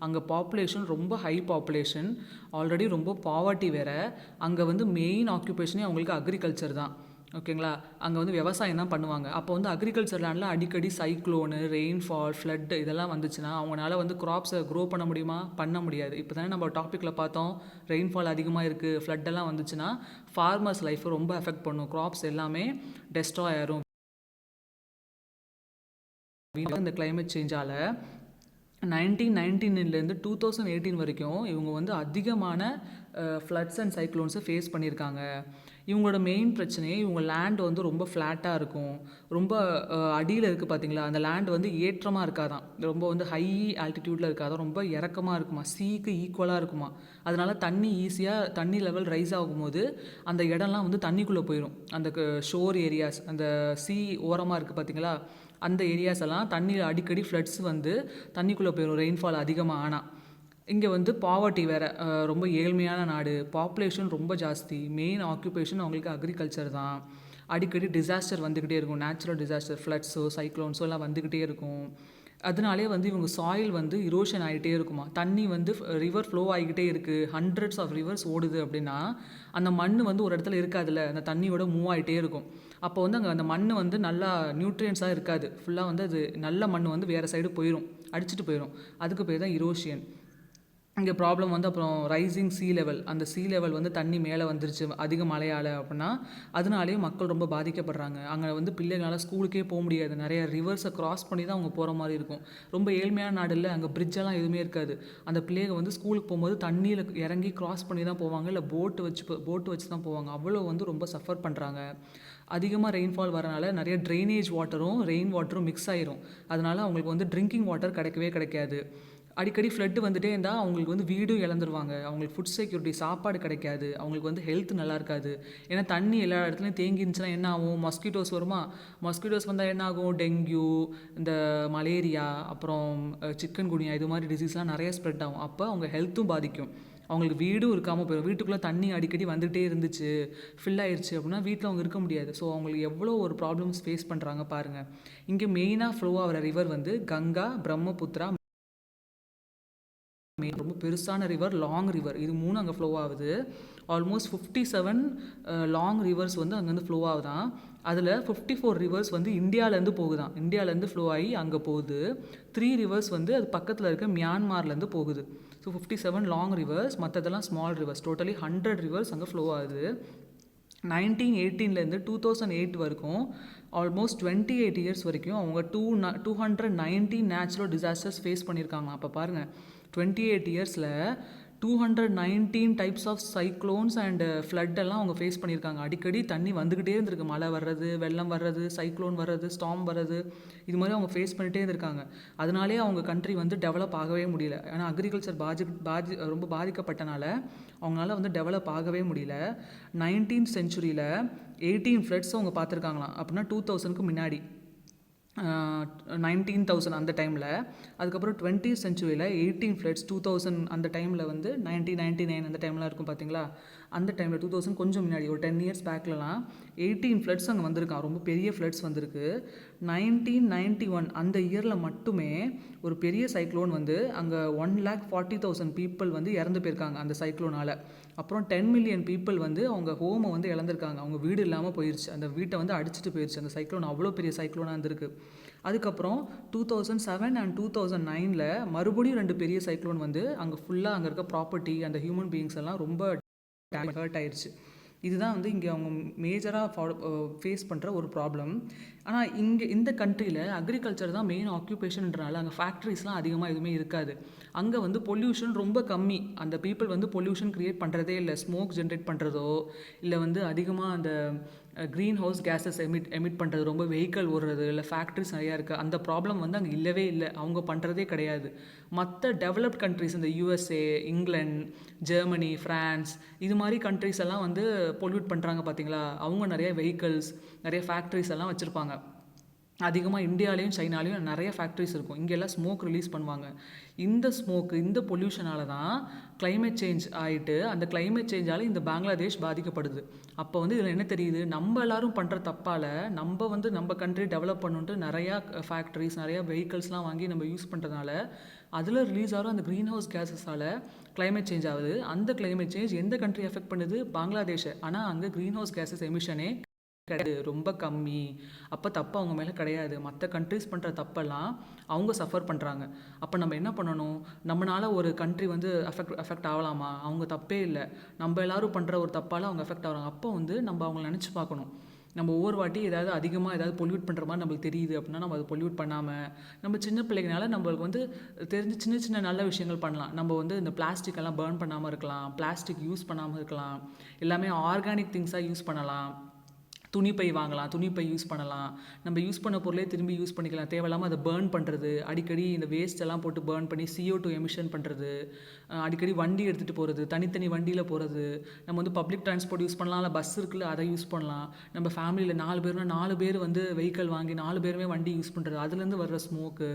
A: அங்கே பாப்புலேஷன் ரொம்ப ஹை பாப்புலேஷன், ஆல்ரெடி ரொம்ப பாவர்ட்டி வேறு. அங்கே வந்து மெயின் ஆக்குபேஷனே அவங்களுக்கு அக்ரிகல்ச்சர் தான். ஓகேங்களா, அங்கே வந்து விவசாயம் தான் பண்ணுவாங்க. அப்போ வந்து அக்ரிகல்ச்சர் லேண்டில் அடிக்கடி சைக்ளோனு, ரெயின்ஃபால், ஃப்ளட்டு இதெல்லாம் வந்துச்சுன்னா அவங்களால வந்து க்ராப்ஸை க்ரோ பண்ண முடியுமா? பண்ண முடியாது. இப்போ தானே நம்ம டாப்பிக்கில் பார்த்தோம், ரெயின்ஃபால் அதிகமாக இருக்குது, ஃப்ளட்டெல்லாம் வந்துச்சுன்னா ஃபார்மர்ஸ் லைஃப்பை ரொம்ப எஃபெக்ட் பண்ணும், க்ராப்ஸ் எல்லாமே டெஸ்ட்ராய் ஆயிரும். இந்த கிளைமேட் சேஞ்சால் 1919 2018 வரைக்கும் இவங்க வந்து அதிகமான ஃப்ளட்ஸ் அண்ட் சைக்ளோன்ஸை ஃபேஸ் பண்ணியிருக்காங்க. இவங்களோட மெயின் பிரச்சனையே, இவங்க லேண்ட் வந்து ரொம்ப ஃப்ளாட்டாக இருக்கும், ரொம்ப அடியில் இருக்குது பார்த்தீங்களா, அந்த லேண்ட் வந்து ஏற்றமாக இருக்காதான், ரொம்ப வந்து ஹை ஆல்டிடியூடில் இருக்காதான், ரொம்ப இறக்கமாக இருக்குமா, சீக்கு ஈக்குவலாக இருக்குமா. அதனால தண்ணி லெவல் ரைஸ் ஆகும்போது அந்த இடம்லாம் வந்து தண்ணிக்குள்ளே போயிடும். அந்த ஷோர் ஏரியாஸ், அந்த சீ ஓரமாக இருக்குது பார்த்தீங்களா, அந்த ஏரியாஸ் எல்லாம் தண்ணியில் அடிக்கடி ஃப்ளட்ஸ் வந்து தண்ணிக்குள்ளே போயிடும் ரெயின்ஃபால் அதிகமாக. ஆனால் இங்கே வந்து பாவர்ட்டி வேறு, ரொம்ப ஏழ்மையான நாடு, பாப்புலேஷன் ரொம்ப ஜாஸ்தி, மெயின் ஆக்குபேஷன் அவங்களுக்கு அக்ரிகல்ச்சர் தான். அடிக்கடி டிசாஸ்டர் வந்துக்கிட்டே இருக்கும், நேச்சுரல் டிசாஸ்டர், ஃப்ளட்ஸோ சைக்ளோன்ஸோ எல்லாம் வந்துக்கிட்டே இருக்கும். அதனாலே வந்து இவங்க சாயில் வந்து இரோஷன் ஆகிட்டே இருக்குமா, தண்ணி வந்து ரிவர் ஃப்ளோ ஆகிக்கிட்டே இருக்குது, ஹண்ட்ரட்ஸ் ஆஃப் ரிவர்ஸ் ஓடுது அப்படின்னா அந்த மண் வந்து ஒரு இடத்துல இருக்காதுல்ல, அந்த தண்ணியோட மூவ் ஆகிட்டே இருக்கும். அப்போ வந்து அங்கே அந்த மண் வந்து நல்லா நியூட்ரியன்ஸாக இருக்காது, ஃபுல்லாக வந்து அது நல்ல மண் வந்து வேறு சைடு போயிடும், அடிச்சுட்டு போயிடும். அதுக்கு பேர் தான் இரோஷியன். இங்கே ப்ராப்ளம் வந்து அப்புறம் ரைசிங் சீ லெவல், அந்த சீ லெவல் வந்து தண்ணி மேலே வந்துருச்சு அதிக மழையால் அப்படின்னா, அதனாலேயும் மக்கள் ரொம்ப பாதிக்கப்படுறாங்க. அங்கே வந்து பிள்ளைங்களால் ஸ்கூலுக்கே போக முடியாது, நிறைய ரிவர்ஸை கிராஸ் பண்ணி தான் அவங்க போகிற மாதிரி இருக்கும். ரொம்ப ஏழ்மையான நாடு இல்லை, அங்கே பிரிட்ஜெல்லாம் எதுவுமே இருக்காது. அந்த பிள்ளைங்க வந்து ஸ்கூலுக்கு போகும்போது தண்ணியில் இறங்கி கிராஸ் பண்ணி தான் போவாங்க, இல்லை போட்டு வச்சு தான் போவாங்க. அவ்வளோ வந்து ரொம்ப சஃபர் பண்ணுறாங்க. அதிகமாக ரெயின்ஃபால் வரனால நிறைய ட்ரைனேஜ் வாட்டரும் ரெயின் வாட்டரும் மிக்ஸ் ஆயிரும். அதனால அவங்களுக்கு வந்து ட்ரிங்கிங் வாட்டர் கிடைக்காது. அடிக்கடி ஃப்ளட்டு வந்துட்டே இருந்தால் அவங்களுக்கு வந்து வீடும் இழந்துருவாங்க, அவங்களுக்கு ஃபுட் செக்யூரிட்டி, சாப்பாடு கிடைக்காது, அவங்களுக்கு வந்து ஹெல்த் நல்லா இருக்காது. ஏன்னா தண்ணி எல்லா இடத்துலையும் தேங்கி இருந்துச்சுன்னா என்ன ஆகும், மஸ்கிட்டோஸ் வருமா, மஸ்கிட்டோஸ் வந்தால் என்ன ஆகும், டெங்கு, இந்த மலேரியா, அப்புறம் சிக்கன் குனியா, இது மாதிரி டிசீஸ்லாம் நிறைய ஸ்ப்ரெட் ஆகும். அப்போ அவங்க ஹெல்த்தும் பாதிக்கும், அவங்களுக்கு வீடும் இருக்காமல் போயிடும். வீட்டுக்குள்ளே தண்ணி அடிக்கடி வந்துகிட்டே இருந்துச்சு, ஃபில் ஆயிடுச்சு அப்படின்னா வீட்டில் அவங்க இருக்க முடியாது. ஸோ அவங்களுக்கு எவ்வளோ ஒரு ப்ராப்ளம்ஸ் ஃபேஸ் பண்ணுறாங்க பாருங்கள். இங்கே மெயினாக ஃப்ளோ ஆகிற ரிவர் வந்து கங்கா, பிரம்மபுத்திரா, ரொம்ப பெருசான ரிவர், லாங் ரிவர், இது 3 அங்கே ஃப்ளோ ஆகுது. ஆல்மோஸ்ட் 57 லாங் ரிவர்ஸ் வந்து அங்கேருந்து ஃப்ளோ ஆகுதான். அதில் 54 ரிவர்ஸ் வந்து இந்தியாவிலேருந்து போகுதான். இந்தியாவிலேருந்து ஃப்ளோ ஆகி அங்கே போகுது. 3 ரிவர்ஸ் வந்து அது பக்கத்தில் இருக்க மியான்மார்லேருந்து போகுது. ஸோ 57 லாங் ரிவர்ஸ், மற்றதெல்லாம் ஸ்மால் ரிவர்ஸ். டோட்டலி 100 ரிவர்ஸ் அங்கே ஃப்ளோ ஆகுது. 1918 2008 வரைக்கும் ஆல்மோஸ்ட் 28 இயர்ஸ் வரைக்கும் அவங்க 290 நேச்சுரல் டிசாஸ்டர்ஸ் ஃபேஸ் பண்ணியிருக்காங்க. அப்போ பாருங்கள், 28 இயர்ஸில் 219 types of cyclones and flood எல்லாம் அவங்க ஃபேஸ் பண்ணியிருக்காங்க. அடிக்கடி தண்ணி வந்துக்கிட்டே இருந்திருக்கு. மழை வர்றது, வெள்ளம் வர்றது, சைக்ளோன் வர்றது, ஸ்டார்ம் வர்றது, இது மாதிரி அவங்க ஃபேஸ் பண்ணிகிட்டே இருந்திருக்காங்க. அதனாலே அவங்க கண்ட்ரி வந்து டெவலப் ஆகவே முடியல. ஏன்னா அக்ரிகல்ச்சர் ரொம்ப பாதிக்கப்பட்டனால அவங்களால வந்து டெவலப் ஆகவே முடியல. 19th செஞ்சுரியில் 18 ஃப்ளட்ஸ் அவங்க பார்த்துருக்காங்களாம். அப்படின்னா 2000க்கு முன்னாடி 19,000 அந்த டைமில். அதுக்கப்புறம் 20th செஞ்சுரியில் 18 ஃப்ளட்ஸ் 2000 அந்த டைமில் வந்து 1999 அந்த டைம்லாம் இருக்கும் பார்த்தீங்களா, அந்த டைமில் 2000 கொஞ்சம் முன்னாடி ஒரு 10 இயர்ஸ் பேக்லலாம் 18 ஃப்ளட்ஸ் அங்கே வந்திருக்கான். ரொம்ப பெரிய ஃப்ளட்ஸ் வந்திருக்கு. 1991 அந்த இயரில் மட்டுமே ஒரு பெரிய சைக்ளோன் வந்து அங்கே 1,40,000 பீப்புள் வந்து இறந்து போயிருக்காங்க அந்த சைக்ளோனால். அப்புறம் 10 மில்லியன் பீப்புள் வந்து அவங்க ஹோமை வந்து இழந்திருக்காங்க. அவங்க வீடு இல்லாமல் போயிடுச்சு. அந்த வீட்டை வந்து அடிச்சுட்டு போயிடுச்சு அந்த சைக்ளோன். அவ்வளோ பெரிய சைக்ளோனாக இருந்திருக்கு. அதுக்கப்புறம் 2007 அண்ட் 2009 மறுபடியும் 2 பெரிய சைக்ளோன் வந்து அங்கே ஃபுல்லாக அங்கே இருக்க ப்ராப்பர்ட்டி, அந்த ஹியூமன் பீயிங்ஸ் எல்லாம் ரொம்ப ஹர்ட் ஆயிடுச்சு. இதுதான் வந்து இங்கே அவங்க மேஜராக ஃபேஸ் பண்ணுற ஒரு ப்ராப்ளம். ஆனால் இங்கே இந்த கண்ட்ரியில் அக்ரிகல்ச்சர் தான் மெயின் ஆக்குபேஷன்ன்றனால அங்கே ஃபேக்ட்ரிஸ்லாம் அதிகமாக எதுவுமே இருக்காது. அங்கே வந்து பொல்யூஷன் ரொம்ப கம்மி. அந்த பீப்புள் வந்து பொல்யூஷன் க்ரியேட் பண்ணுறதே இல்லை. ஸ்மோக் ஜென்ரேட் பண்ணுறதோ இல்லை வந்து அதிகமாக அந்த க்ரீன் ஹவுஸ் கேஸஸ் எமிட் பண்ணுறது, ரொம்ப வெஹிக்கல் ஓடுறது, இல்லை ஃபேக்ட்ரிஸ் நிறையா இருக்குது, அந்த ப்ராப்ளம் வந்து அங்கே இல்லவே இல்லை. அவங்க பண்ணுறதே கிடையாது. மற்ற டெவலப்ட் கண்ட்ரிஸ், இந்த USA, இங்கிலாந்து, ஜெர்மனி, ஃப்ரான்ஸ், இது மாதிரி கண்ட்ரிஸ் எல்லாம் வந்து பொல்யூட் பண்ணுறாங்க பார்த்தீங்களா. அவங்க நிறைய வெஹிக்கல்ஸ், நிறைய ஃபேக்ட்ரிஸ் எல்லாம் வச்சுருப்பாங்க. அதிகமாக இந்தியாவிலையும் சைனாலையும் நிறைய ஃபேக்ட்ரிஸ் இருக்கும். இங்கெல்லாம் ஸ்மோக் ரிலீஸ் பண்ணுவாங்க. இந்த ஸ்மோக்கு, இந்த பொல்யூஷனால தான் கிளைமேட் சேஞ்ச் ஆகிட்டு அந்த கிளைமேட் சேஞ்சால் இந்த பங்களாதேஷ் பாதிக்கப்படுது. அப்போ வந்து இதில் என்ன தெரியுது, நம்ம எல்லோரும் பண்ணுற தப்பால் நம்ம கண்ட்ரி டெவலப் பண்ணுன்ட்டு நிறையா ஃபேக்ட்ரிஸ், நிறையா வெஹிக்கல்ஸ்லாம் வாங்கி நம்ம யூஸ் பண்ணுறதுனால அதில் ரிலீஸ் ஆகிற அந்த க்ரீன் ஹவுஸ் கேஸஸால் கிளைமேட் சேஞ்ச் ஆகுது. அந்த கிளைமேட் சேஞ்ச் எந்த கண்ட்ரி எஃபெக்ட் பண்ணுது, பங்களாதேஷை. ஆனால் அங்கே க்ரீன் ஹவுஸ் கேஸஸ் எமிஷனே கிடையாது, ரொம்ப கம்மி. அப்போ தப்பு அவங்க மேலே கிடையாது. மற்ற கண்ட்ரிஸ் பண்ணுற தப்பெல்லாம் அவங்க சஃபர் பண்ணுறாங்க. அப்போ நம்ம என்ன பண்ணணும், நம்மளால் ஒரு கண்ட்ரி வந்து அஃபெக்ட் ஆகலாமா? அவங்க தப்பே இல்லை. நம்ம எல்லோரும் பண்ணுற ஒரு தப்பால் அவங்க அஃபெக்ட் ஆகிறாங்க. அப்போ வந்து நம்ம அவங்கள நினச்சி பார்க்கணும். நம்ம ஒவ்வொரு வாட்டி அதிகமாக ஏதாவது பொல்யூட் பண்ணுற மாதிரி நம்மளுக்கு தெரியுது அப்படின்னா நம்ம அதை பொல்யூட் பண்ணாமல், நம்ம சின்ன பிள்ளைங்கனால நம்மளுக்கு வந்து தெரிஞ்சு சின்ன சின்ன நல்ல விஷயங்கள் பண்ணலாம். நம்ம வந்து இந்த பிளாஸ்டிக்கெல்லாம் பர்ன் பண்ணாமல் இருக்கலாம், பிளாஸ்டிக் யூஸ் பண்ணாமல் இருக்கலாம், எல்லாமே ஆர்கானிக் திங்ஸாக யூஸ் பண்ணலாம். துணிப்பை வாங்கலாம், துணிப்பை யூஸ் பண்ணலாம். நம்ம யூஸ் பண்ண பொருளே திரும்பி யூஸ் பண்ணிக்கலாம். தேவையில்லாமல் அதை பேர்ன் பண்ணுறது, அடிக்கடி இந்த வேஸ்ட் எல்லாம் போட்டு பேர்ன் பண்ணி CO2 எமிஷன் பண்ணுறது, அடிக்கடி வண்டி எடுத்துகிட்டு போகிறது, தனித்தனி வண்டியில் போகிறது. நம்ம வந்து பப்ளிக் டிரான்ஸ்போர்ட் யூஸ் பண்ணலாம், இல்லை பஸ் இருக்குல்ல அதை யூஸ் பண்ணலாம். நம்ம ஃபேமிலியில் 4 பேர் வந்து வெஹிக்கல் வாங்கி 4 பேருமே வண்டி யூஸ் பண்ணுறது, அதுலேருந்து வர்ற ஸ்மோக்கு,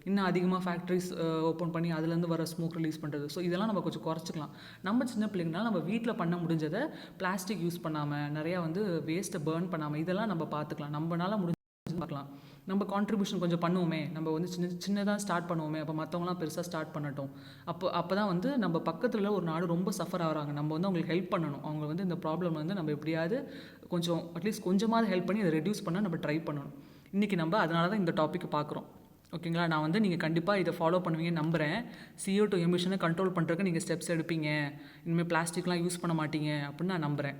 A: இன்னும் அதிகமாக ஃபேக்ட்ரிஸ் ஓப்பன் பண்ணி அதுலேருந்து வர ஸ்மோக் ரிலீஸ் பண்ணுறது. ஸோ இதெல்லாம் நம்ம கொஞ்சம் குறைச்சிக்கலாம். நம்ம சின்ன பிள்ளைங்கனால நம்ம வீட்டில் பண்ண முடிஞ்சதை பிளாஸ்டிக் யூஸ் பண்ணாமல், நிறையா வந்து வேஸ்ட்டை பேர்ன் பண்ணாமல், இதெல்லாம் நம்ம பார்த்துக்கலாம். நம்மளால் முடிஞ்சு பார்க்கலாம். நம்ம கான்ட்ரிபியூஷன் கொஞ்சம் பண்ணுவோமே, நம்ம வந்து சின்னதாக ஸ்டார்ட் பண்ணுவோமே, அப்போ மற்றவங்களாம் பெருசாக ஸ்டார்ட் பண்ணட்டும். அப்போ தான் வந்து நம்ம பக்கத்தில் ஒரு நாடு ரொம்ப சஃபர் ஆகிறாங்க, நம்ம வந்து அவங்களுக்கு ஹெல்ப் பண்ணணும். அவங்க வந்து இந்த ப்ராப்ளம் வந்து நம்ம எப்படியாவது கொஞ்சம் அட்லீஸ்ட் கொஞ்சமாவது ஹெல்ப் பண்ணி அதை ரெடியூஸ் பண்ண நம்ம ட்ரை பண்ணணும். இன்றைக்கி நம்ம அதனால தான் இந்த டாப்பிக்கை பார்க்குறோம். ஓகேங்களா. நான் வந்து நீங்கள் கண்டிப்பாக இதை ஃபாலோ பண்ணுவீங்கன்னு நம்புகிறேன். CO2 எமிஷனை கண்ட்ரோல் பண்ணுறதுக்கு நீங்கள் ஸ்டெப்ஸ் எடுப்பீங்க, இனிமேல் பிளாஸ்டிக்லாம் யூஸ் பண்ண மாட்டீங்க அப்படின்னு நான் நம்புகிறேன்.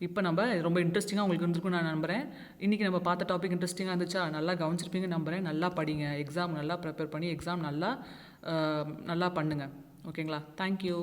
A: இப்போ நம்ம ரொம்ப இன்ட்ரெஸ்டிங்காக உங்களுக்கு இருந்திருக்கும் நான் நம்புகிறேன். இன்றைக்கி நம்ம பார்த்த டாபிக் இன்ட்ரெஸ்டிங்காக இருந்துச்சா, நல்லா கவனிச்சிருப்பீங்கன்னு நம்புகிறேன். நல்லா படிங்க, எக்ஸாம் நல்லா ப்ரிப்பேர் பண்ணி எக்ஸாம் நல்லா பண்ணுங்கள். ஓகேங்களா. தேங்க்யூ.